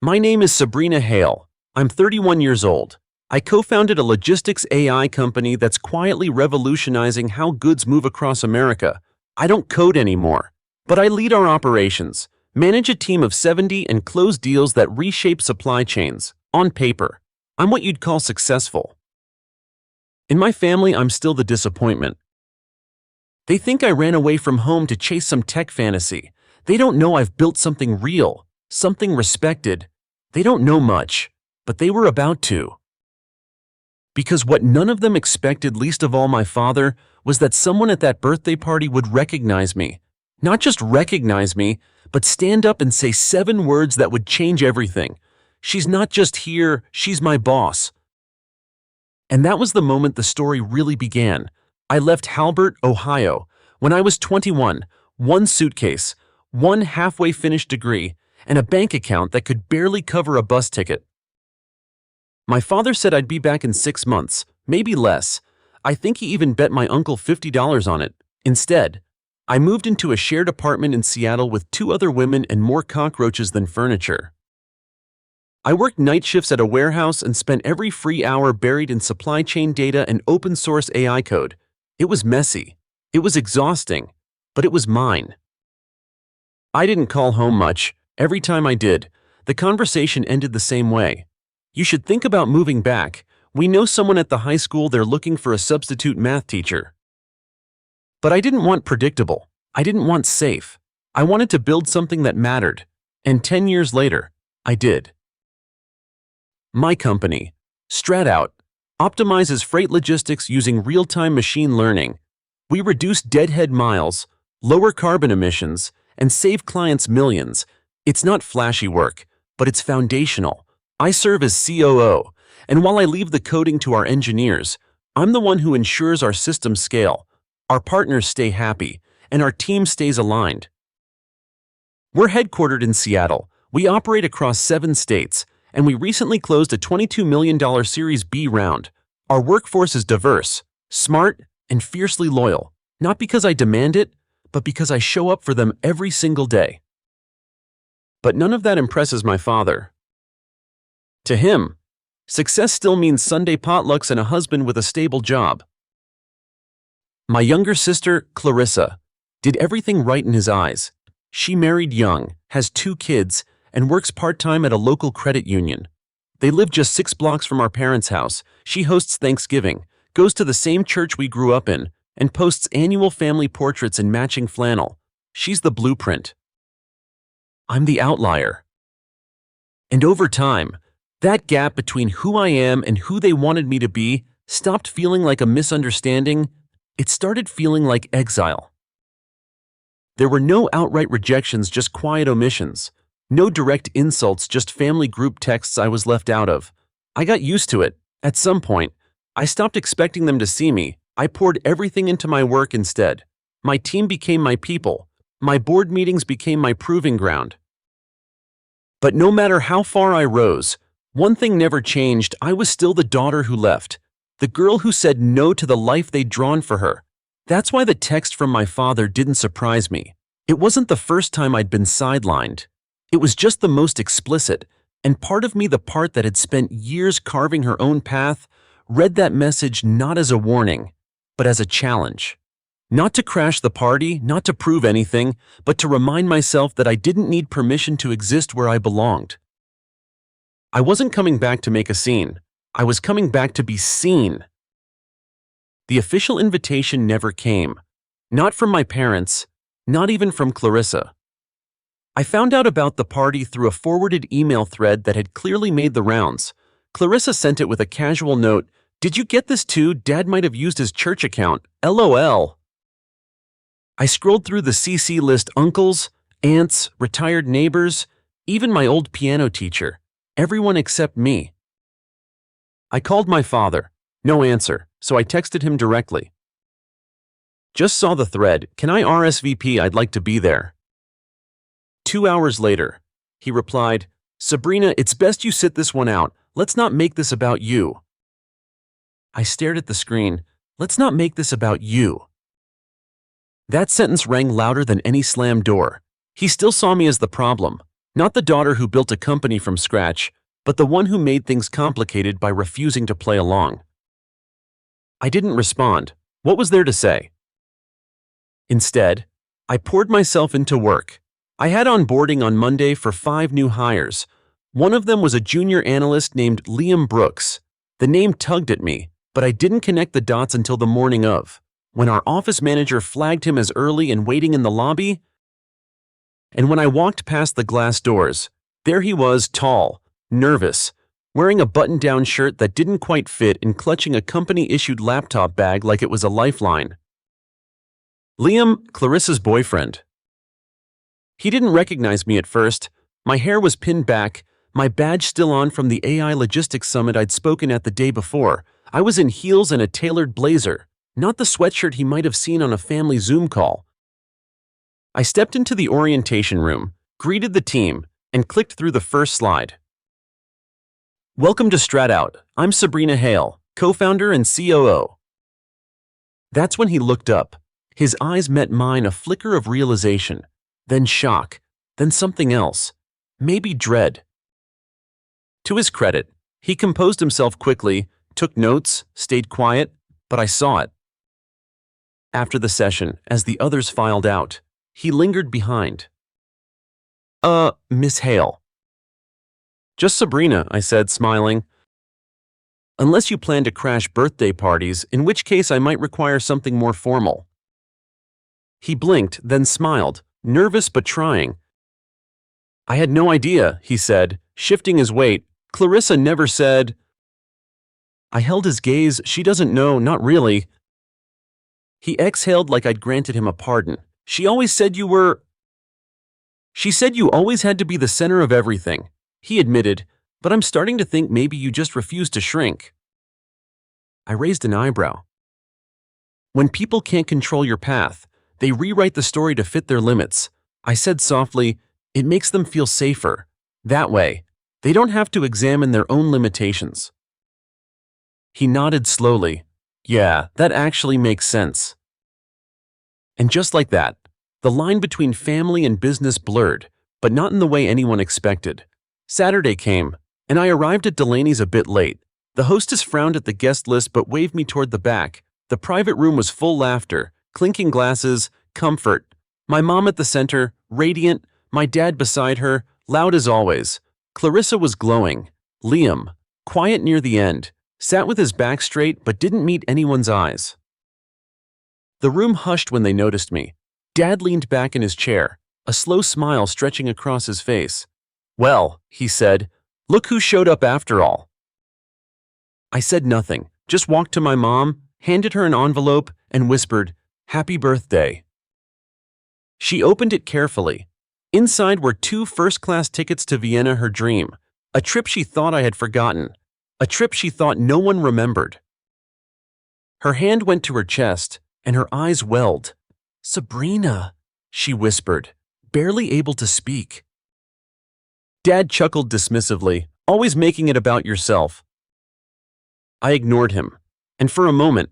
My name is Sabrina Hale. I'm 31 years old. I co-founded a logistics AI company that's quietly revolutionizing how goods move across America. I don't code anymore, but I lead our operations, manage a team of 70, and close deals that reshape supply chains. On paper, I'm what you'd call successful. In my family, I'm still the disappointment. They think I ran away from home to chase some tech fantasy. They don't know I've built something real, something respected. They don't know much, but they were about to. Because what none of them expected, least of all my father, was that someone at that birthday party would recognize me. Not just recognize me, but stand up and say 7 words that would change everything. She's not just here, she's my boss. And that was the moment the story really began. I left Halbert, Ohio, when I was 21, 1 suitcase, 1 halfway finished degree, and a bank account that could barely cover a bus ticket. My father said I'd be back in 6 months, maybe less. I think he even bet my uncle $50 on it. Instead, I moved into a shared apartment in Seattle with 2 other women and more cockroaches than furniture. I worked night shifts at a warehouse and spent every free hour buried in supply chain data and open source AI code. It was messy. It was exhausting, but it was mine. I didn't call home much. Every time I did, the conversation ended the same way. You should think about moving back. We know someone at the high school, they're looking for a substitute math teacher. But I didn't want predictable. I didn't want safe. I wanted to build something that mattered. And 10 years later, I did. My company, Stratout, optimizes freight logistics using real-time machine learning. We reduce deadhead miles, lower carbon emissions, and save clients millions. It's not flashy work, but it's foundational. I serve as COO, and while I leave the coding to our engineers, I'm the one who ensures our systems scale, our partners stay happy, and our team stays aligned. We're headquartered in Seattle. We operate across 7 states, and we recently closed a $22 million Series B round. Our workforce is diverse, smart, and fiercely loyal, not because I demand it, but because I show up for them every single day. But none of that impresses my father. To him, success still means Sunday potlucks and a husband with a stable job. My younger sister, Clarissa, did everything right in his eyes. She married young, has 2 kids, and works part-time at a local credit union. They live just 6 blocks from our parents' house. She hosts Thanksgiving, goes to the same church we grew up in, and posts annual family portraits in matching flannel. She's the blueprint. I'm the outlier. And over time, that gap between who I am and who they wanted me to be stopped feeling like a misunderstanding. It started feeling like exile. There were no outright rejections, just quiet omissions. No direct insults, just family group texts I was left out of. I got used to it. At some point, I stopped expecting them to see me. I poured everything into my work instead. My team became my people. My board meetings became my proving ground. But no matter how far I rose, one thing never changed. I was still the daughter who left, the girl who said no to the life they'd drawn for her. That's why the text from my father didn't surprise me. It wasn't the first time I'd been sidelined. It was just the most explicit, and part of me, the part that had spent years carving her own path, read that message not as a warning, but as a challenge. Not to crash the party, not to prove anything, but to remind myself that I didn't need permission to exist where I belonged. I wasn't coming back to make a scene. I was coming back to be seen. The official invitation never came. Not from my parents, not even from Clarissa. I found out about the party through a forwarded email thread that had clearly made the rounds. Clarissa sent it with a casual note, "Did you get this too? Dad might have used his church account. LOL." I scrolled through the CC list: uncles, aunts, retired neighbors, even my old piano teacher. Everyone except me. I called my father. No answer, so I texted him directly. "Just saw the thread. Can I RSVP? I'd like to be there." 2 hours later, he replied, "Sabrina, it's best you sit this one out. Let's not make this about you." I stared at the screen. Let's not make this about you. That sentence rang louder than any slammed door. He still saw me as the problem, not the daughter who built a company from scratch, but the one who made things complicated by refusing to play along. I didn't respond. What was there to say? Instead, I poured myself into work. I had onboarding on Monday for 5 new hires. One of them was a junior analyst named Liam Brooks. The name tugged at me, but I didn't connect the dots until the morning of, when our office manager flagged him as early and waiting in the lobby. And when I walked past the glass doors, there he was, tall, nervous, wearing a button-down shirt that didn't quite fit and clutching a company-issued laptop bag like it was a lifeline. Liam, Clarissa's boyfriend. He didn't recognize me at first. My hair was pinned back, my badge still on from the AI Logistics Summit I'd spoken at the day before. I was in heels and a tailored blazer, not the sweatshirt he might have seen on a family Zoom call. I stepped into the orientation room, greeted the team, and clicked through the first slide. "Welcome to Stratout. I'm Sabrina Hale, co-founder and COO." That's when he looked up. His eyes met mine, a flicker of realization, then shock, then something else, maybe dread. To his credit, he composed himself quickly, took notes, stayed quiet, but I saw it. After the session, as the others filed out, he lingered behind. Miss Hale." "Just Sabrina," I said, smiling. "Unless you plan to crash birthday parties, in which case I might require something more formal." He blinked, then smiled, nervous but trying. "I had no idea," he said, shifting his weight. "Clarissa never said." I held his gaze. "She doesn't know, not really." He exhaled like I'd granted him a pardon. "She always said you were..." "She said you always had to be the center of everything," he admitted, "but I'm starting to think maybe you just refuse to shrink." I raised an eyebrow. "When people can't control your path, they rewrite the story to fit their limits," I said softly. "It makes them feel safer. That way, they don't have to examine their own limitations." He nodded slowly. "Yeah, that actually makes sense." And just like that, the line between family and business blurred, but not in the way anyone expected. Saturday came, and I arrived at Delaney's a bit late. The hostess frowned at the guest list but waved me toward the back. The private room was full laughter, clinking glasses, comfort. My mom at the center, radiant, my dad beside her, loud as always. Clarissa was glowing. Liam, quiet near the end, sat with his back straight but didn't meet anyone's eyes. The room hushed when they noticed me. Dad leaned back in his chair, a slow smile stretching across his face. "Well," he said, "look who showed up after all." I said nothing, just walked to my mom, handed her an envelope, and whispered, "Happy birthday." She opened it carefully. Inside were 2 first-class tickets to Vienna, her dream, a trip she thought I had forgotten, a trip she thought no one remembered. Her hand went to her chest, and her eyes welled. "Sabrina," she whispered, barely able to speak. Dad chuckled dismissively, "Always making it about yourself." I ignored him, and for a moment,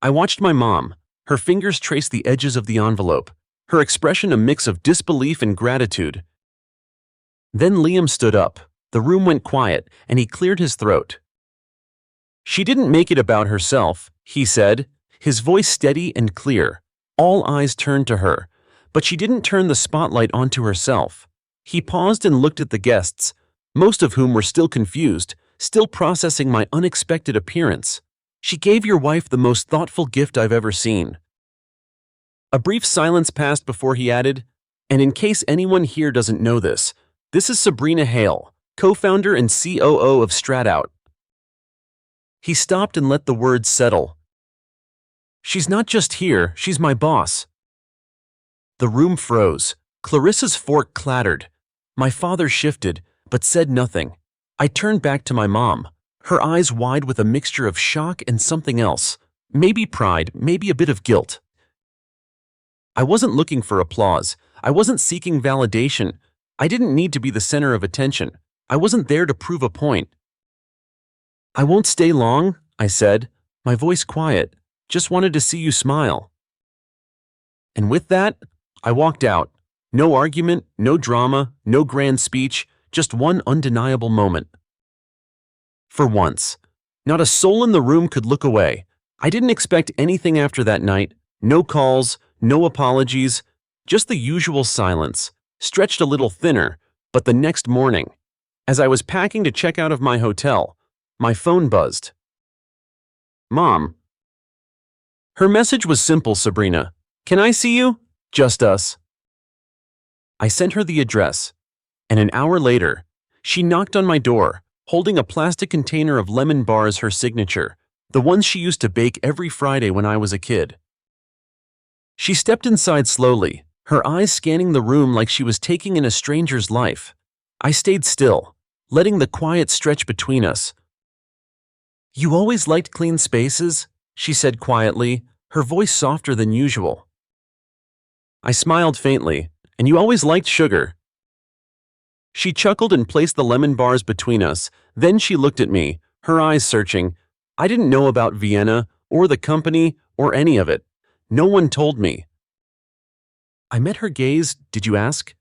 I watched my mom, her fingers trace the edges of the envelope, her expression a mix of disbelief and gratitude. Then Liam stood up. The room went quiet, and he cleared his throat. "She didn't make it about herself," he said, his voice steady and clear. All eyes turned to her, but she didn't turn the spotlight onto herself. He paused and looked at the guests, most of whom were still confused, still processing my unexpected appearance. She gave your wife the most thoughtful gift I've ever seen. A brief silence passed before he added, and in case anyone here doesn't know this is Sabrina Hale, co-founder and COO of Stratout. He stopped and let the words settle. She's not just here, she's my boss. The room froze. Clarissa's fork clattered. My father shifted, but said nothing. I turned back to my mom, her eyes wide with a mixture of shock and something else. Maybe pride, maybe a bit of guilt. I wasn't looking for applause. I wasn't seeking validation. I didn't need to be the center of attention. I wasn't there to prove a point. I won't stay long, I said, my voice quiet. Just wanted to see you smile. And with that, I walked out. No argument, no drama, no grand speech, just one undeniable moment. For once, not a soul in the room could look away. I didn't expect anything after that night. No calls, no apologies, just the usual silence, stretched a little thinner. But the next morning, as I was packing to check out of my hotel, my phone buzzed. Mom. Her message was simple, Sabrina. Can I see you? Just us. I sent her the address, and an hour later, she knocked on my door, holding a plastic container of lemon bars, her signature, the ones she used to bake every Friday when I was a kid. She stepped inside slowly, her eyes scanning the room like she was taking in a stranger's life. I stayed still, letting the quiet stretch between us. You always liked clean spaces, she said quietly, her voice softer than usual. I smiled faintly. And you always liked sugar. She chuckled and placed the lemon bars between us. Then she looked at me, her eyes searching. I didn't know about Vienna, or the company, or any of it. No one told me. I met her gaze, did you ask?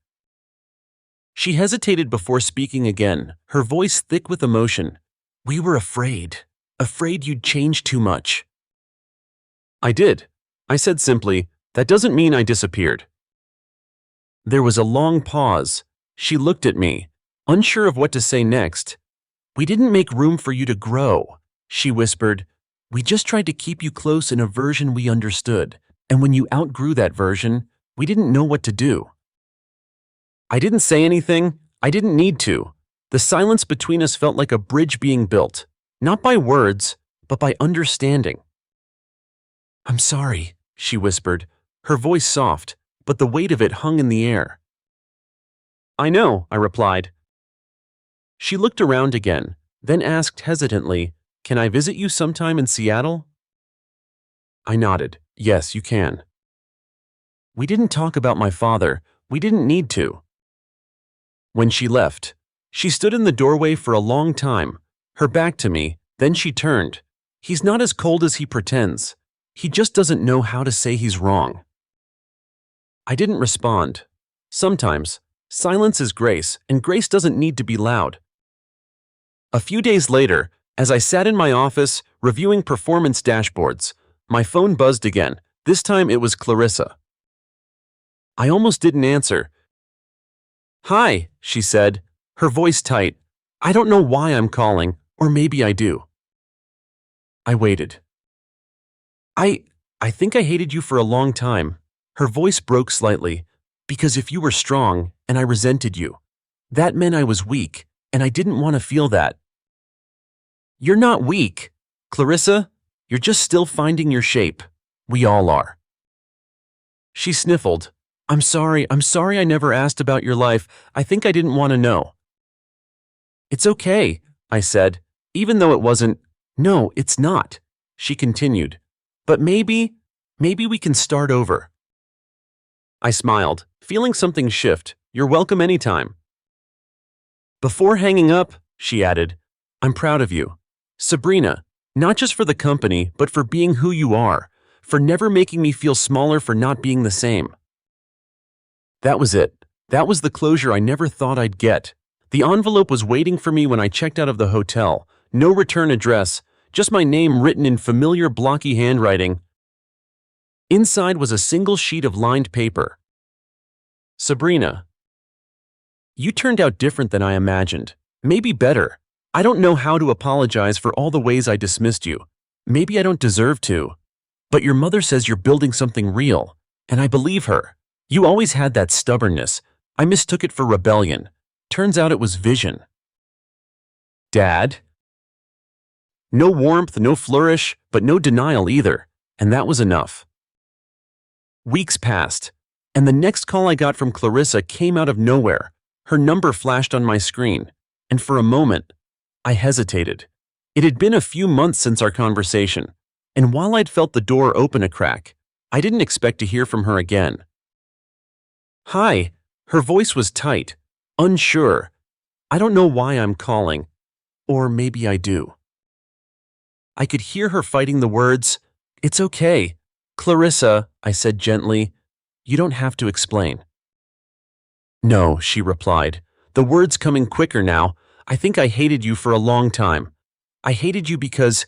She hesitated before speaking again, her voice thick with emotion. We were afraid you'd change too much. I did. I said simply, that doesn't mean I disappeared. There was a long pause. She looked at me, unsure of what to say next. We didn't make room for you to grow, she whispered. We just tried to keep you close in a version we understood, and when you outgrew that version, we didn't know what to do. I didn't say anything. I didn't need to. The silence between us felt like a bridge being built, not by words, but by understanding. I'm sorry, she whispered, her voice soft, but the weight of it hung in the air. I know, I replied. She looked around again, then asked hesitantly, Can I visit you sometime in Seattle? I nodded. Yes, you can. We didn't talk about my father. We didn't need to. When she left, she stood in the doorway for a long time, her back to me, then she turned. He's not as cold as he pretends. He just doesn't know how to say he's wrong. I didn't respond. Sometimes, silence is grace, and grace doesn't need to be loud. A few days later, as I sat in my office, reviewing performance dashboards, my phone buzzed again. This time it was Clarissa. I almost didn't answer. Hi, she said, her voice tight. I don't know why I'm calling, or maybe I do. I waited. I think I hated you for a long time. Her voice broke slightly, because if you were strong and I resented you, that meant I was weak, and I didn't want to feel that. You're not weak, Clarissa. You're just still finding your shape. We all are. She sniffled. I'm sorry I never asked about your life. I think I didn't want to know. It's okay, I said, even though it wasn't. No, it's not, she continued. But maybe we can start over. I smiled, feeling something shift. You're welcome anytime. Before hanging up, she added, I'm proud of you, Sabrina, not just for the company, but for being who you are, for never making me feel smaller, for not being the same. That was it. That was the closure I never thought I'd get. The envelope was waiting for me when I checked out of the hotel. No return address, just my name written in familiar blocky handwriting. Inside was a single sheet of lined paper. Sabrina, you turned out different than I imagined. Maybe better. I don't know how to apologize for all the ways I dismissed you. Maybe I don't deserve to. But your mother says you're building something real, and I believe her. You always had that stubbornness. I mistook it for rebellion. Turns out it was vision. Dad? No warmth, no flourish, but no denial either, and that was enough. Weeks passed, and the next call I got from Clarissa came out of nowhere. Her number flashed on my screen, and for a moment, I hesitated. It had been a few months since our conversation, and while I'd felt the door open a crack, I didn't expect to hear from her again. Hi, her voice was tight, unsure. I don't know why I'm calling, or maybe I do. I could hear her fighting the words. It's okay. Clarissa, I said gently, you don't have to explain. No, she replied, the words coming quicker now. I think I hated you for a long time. I hated you because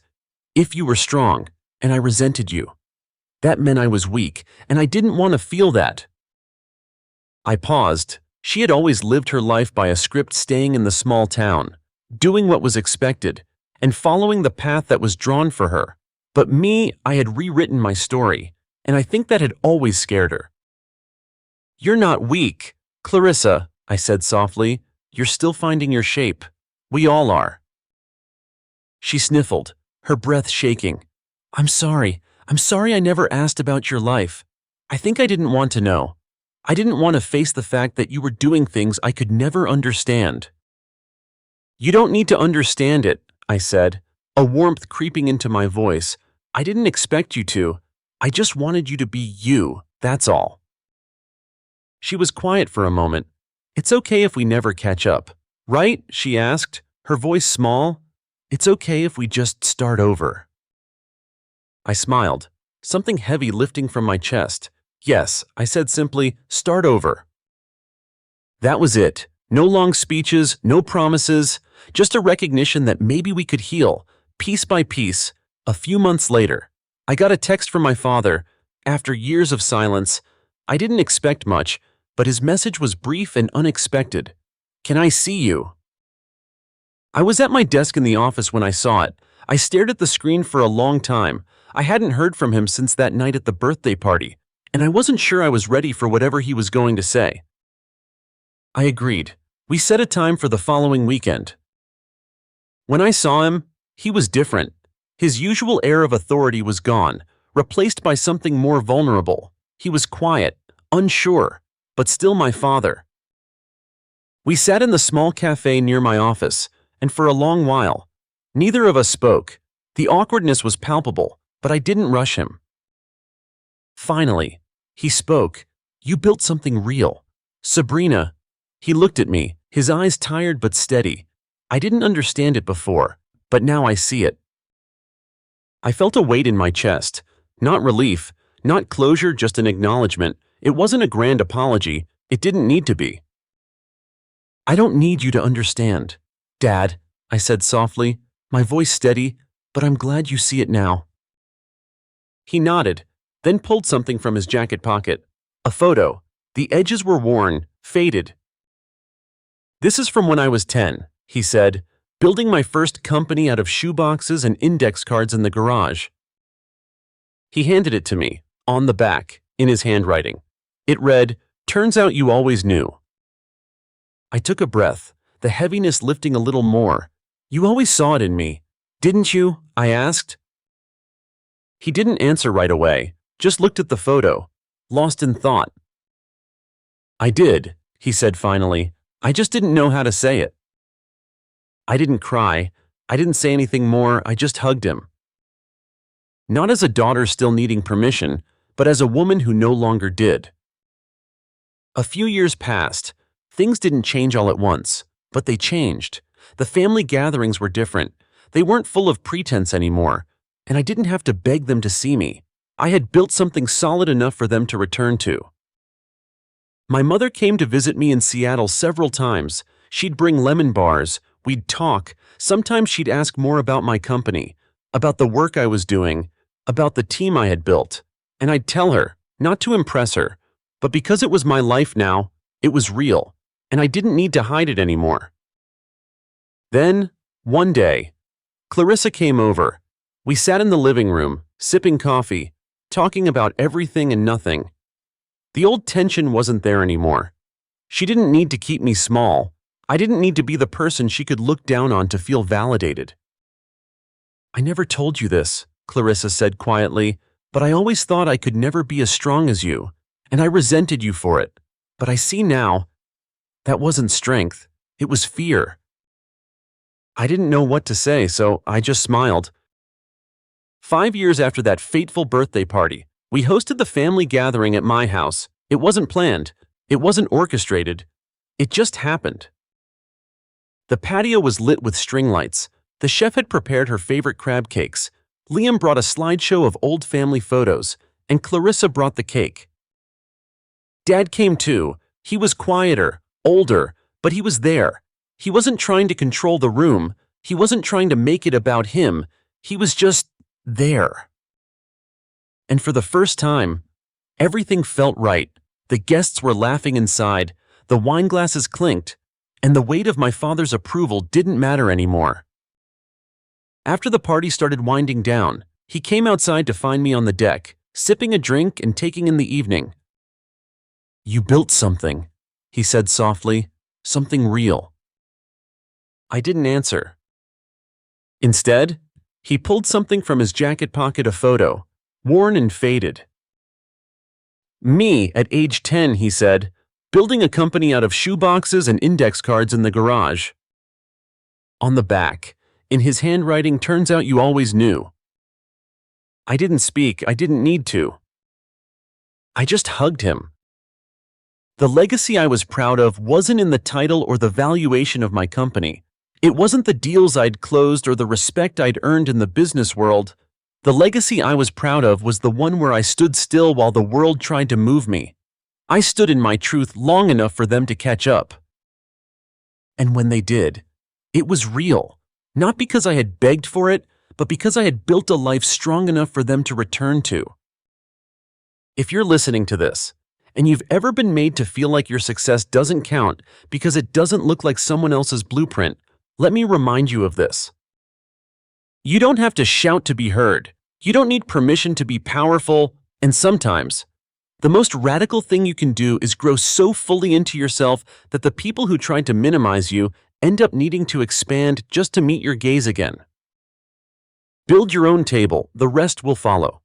if you were strong, and I resented you. That meant I was weak, and I didn't want to feel that. I paused. She had always lived her life by a script, staying in the small town, doing what was expected, and following the path that was drawn for her. But me, I had rewritten my story, and I think that had always scared her. You're not weak, Clarissa, I said softly. You're still finding your shape. We all are. She sniffled, her breath shaking. I'm sorry I never asked about your life. I think I didn't want to know. I didn't want to face the fact that you were doing things I could never understand. You don't need to understand it, I said, a warmth creeping into my voice. I didn't expect you to. I just wanted you to be you, that's all. She was quiet for a moment. It's okay if we never catch up, right? She asked, her voice small. It's okay if we just start over. I smiled, something heavy lifting from my chest. Yes, I said simply, start over. That was it. No long speeches, no promises, just a recognition that maybe we could heal, piece by piece. A few months later, I got a text from my father. After years of silence, I didn't expect much, but his message was brief and unexpected. Can I see you? I was at my desk in the office when I saw it. I stared at the screen for a long time. I hadn't heard from him since that night at the birthday party, and I wasn't sure I was ready for whatever he was going to say. I agreed. We set a time for the following weekend. When I saw him, he was different. His usual air of authority was gone, replaced by something more vulnerable. He was quiet, unsure, but still my father. We sat in the small cafe near my office, and for a long while, neither of us spoke. The awkwardness was palpable, but I didn't rush him. Finally, he spoke. You built something real. Sabrina. He looked at me, his eyes tired but steady. I didn't understand it before, but now I see it. I felt a weight in my chest. Not relief, not closure, just an acknowledgement. It wasn't a grand apology. It didn't need to be. I don't need you to understand. Dad, I said softly, my voice steady, but I'm glad you see it now. He nodded, then pulled something from his jacket pocket. A photo. The edges were worn, faded. This is from when I was 10, he said, building my first company out of shoeboxes and index cards in the garage. He handed it to me, on the back, in his handwriting. It read, "Turns out you always knew." I took a breath, the heaviness lifting a little more. You always saw it in me, didn't you? I asked. He didn't answer right away, just looked at the photo, lost in thought. I did, he said finally. I just didn't know how to say it. I didn't cry. I didn't say anything more. I just hugged him. Not as a daughter still needing permission, but as a woman who no longer did. A few years passed. Things didn't change all at once, but they changed. The family gatherings were different. They weren't full of pretense anymore, and I didn't have to beg them to see me. I had built something solid enough for them to return to. My mother came to visit me in Seattle several times. She'd bring lemon bars, we'd talk. Sometimes she'd ask more about my company, about the work I was doing, about the team I had built. And I'd tell her, not to impress her, but because it was my life now, it was real, and I didn't need to hide it anymore. Then, one day, Clarissa came over. We sat in the living room, sipping coffee, talking about everything and nothing. The old tension wasn't there anymore. She didn't need to keep me small. I didn't need to be the person she could look down on to feel validated. "I never told you this," Clarissa said quietly, "but I always thought I could never be as strong as you, and I resented you for it. But I see now, that wasn't strength, it was fear." I didn't know what to say, so I just smiled. 5 years after that fateful birthday party, we hosted the family gathering at my house. It wasn't planned. It wasn't orchestrated. It just happened. The patio was lit with string lights. The chef had prepared her favorite crab cakes. Liam brought a slideshow of old family photos, and Clarissa brought the cake. Dad came too. He was quieter, older, but he was there. He wasn't trying to control the room. He wasn't trying to make it about him. He was just there. And for the first time, everything felt right. The guests were laughing inside, the wine glasses clinked, and the weight of my father's approval didn't matter anymore. After the party started winding down, he came outside to find me on the deck, sipping a drink and taking in the evening. "You built something," he said softly, "something real." I didn't answer. Instead, he pulled something from his jacket pocket, a photo, worn and faded. "Me at age 10, he said, building a company out of shoeboxes and index cards in the garage." On the back, in his handwriting, "Turns out you always knew." I didn't speak. I didn't need to. I just hugged him. The legacy I was proud of wasn't in the title or the valuation of my company. It wasn't the deals I'd closed or the respect I'd earned in the business world. The legacy I was proud of was the one where I stood still while the world tried to move me. I stood in my truth long enough for them to catch up. And when they did, it was real. Not because I had begged for it, but because I had built a life strong enough for them to return to. If you're listening to this, and you've ever been made to feel like your success doesn't count because it doesn't look like someone else's blueprint, let me remind you of this. You don't have to shout to be heard. You don't need permission to be powerful, and sometimes, the most radical thing you can do is grow so fully into yourself that the people who tried to minimize you end up needing to expand just to meet your gaze again. Build your own table, the rest will follow.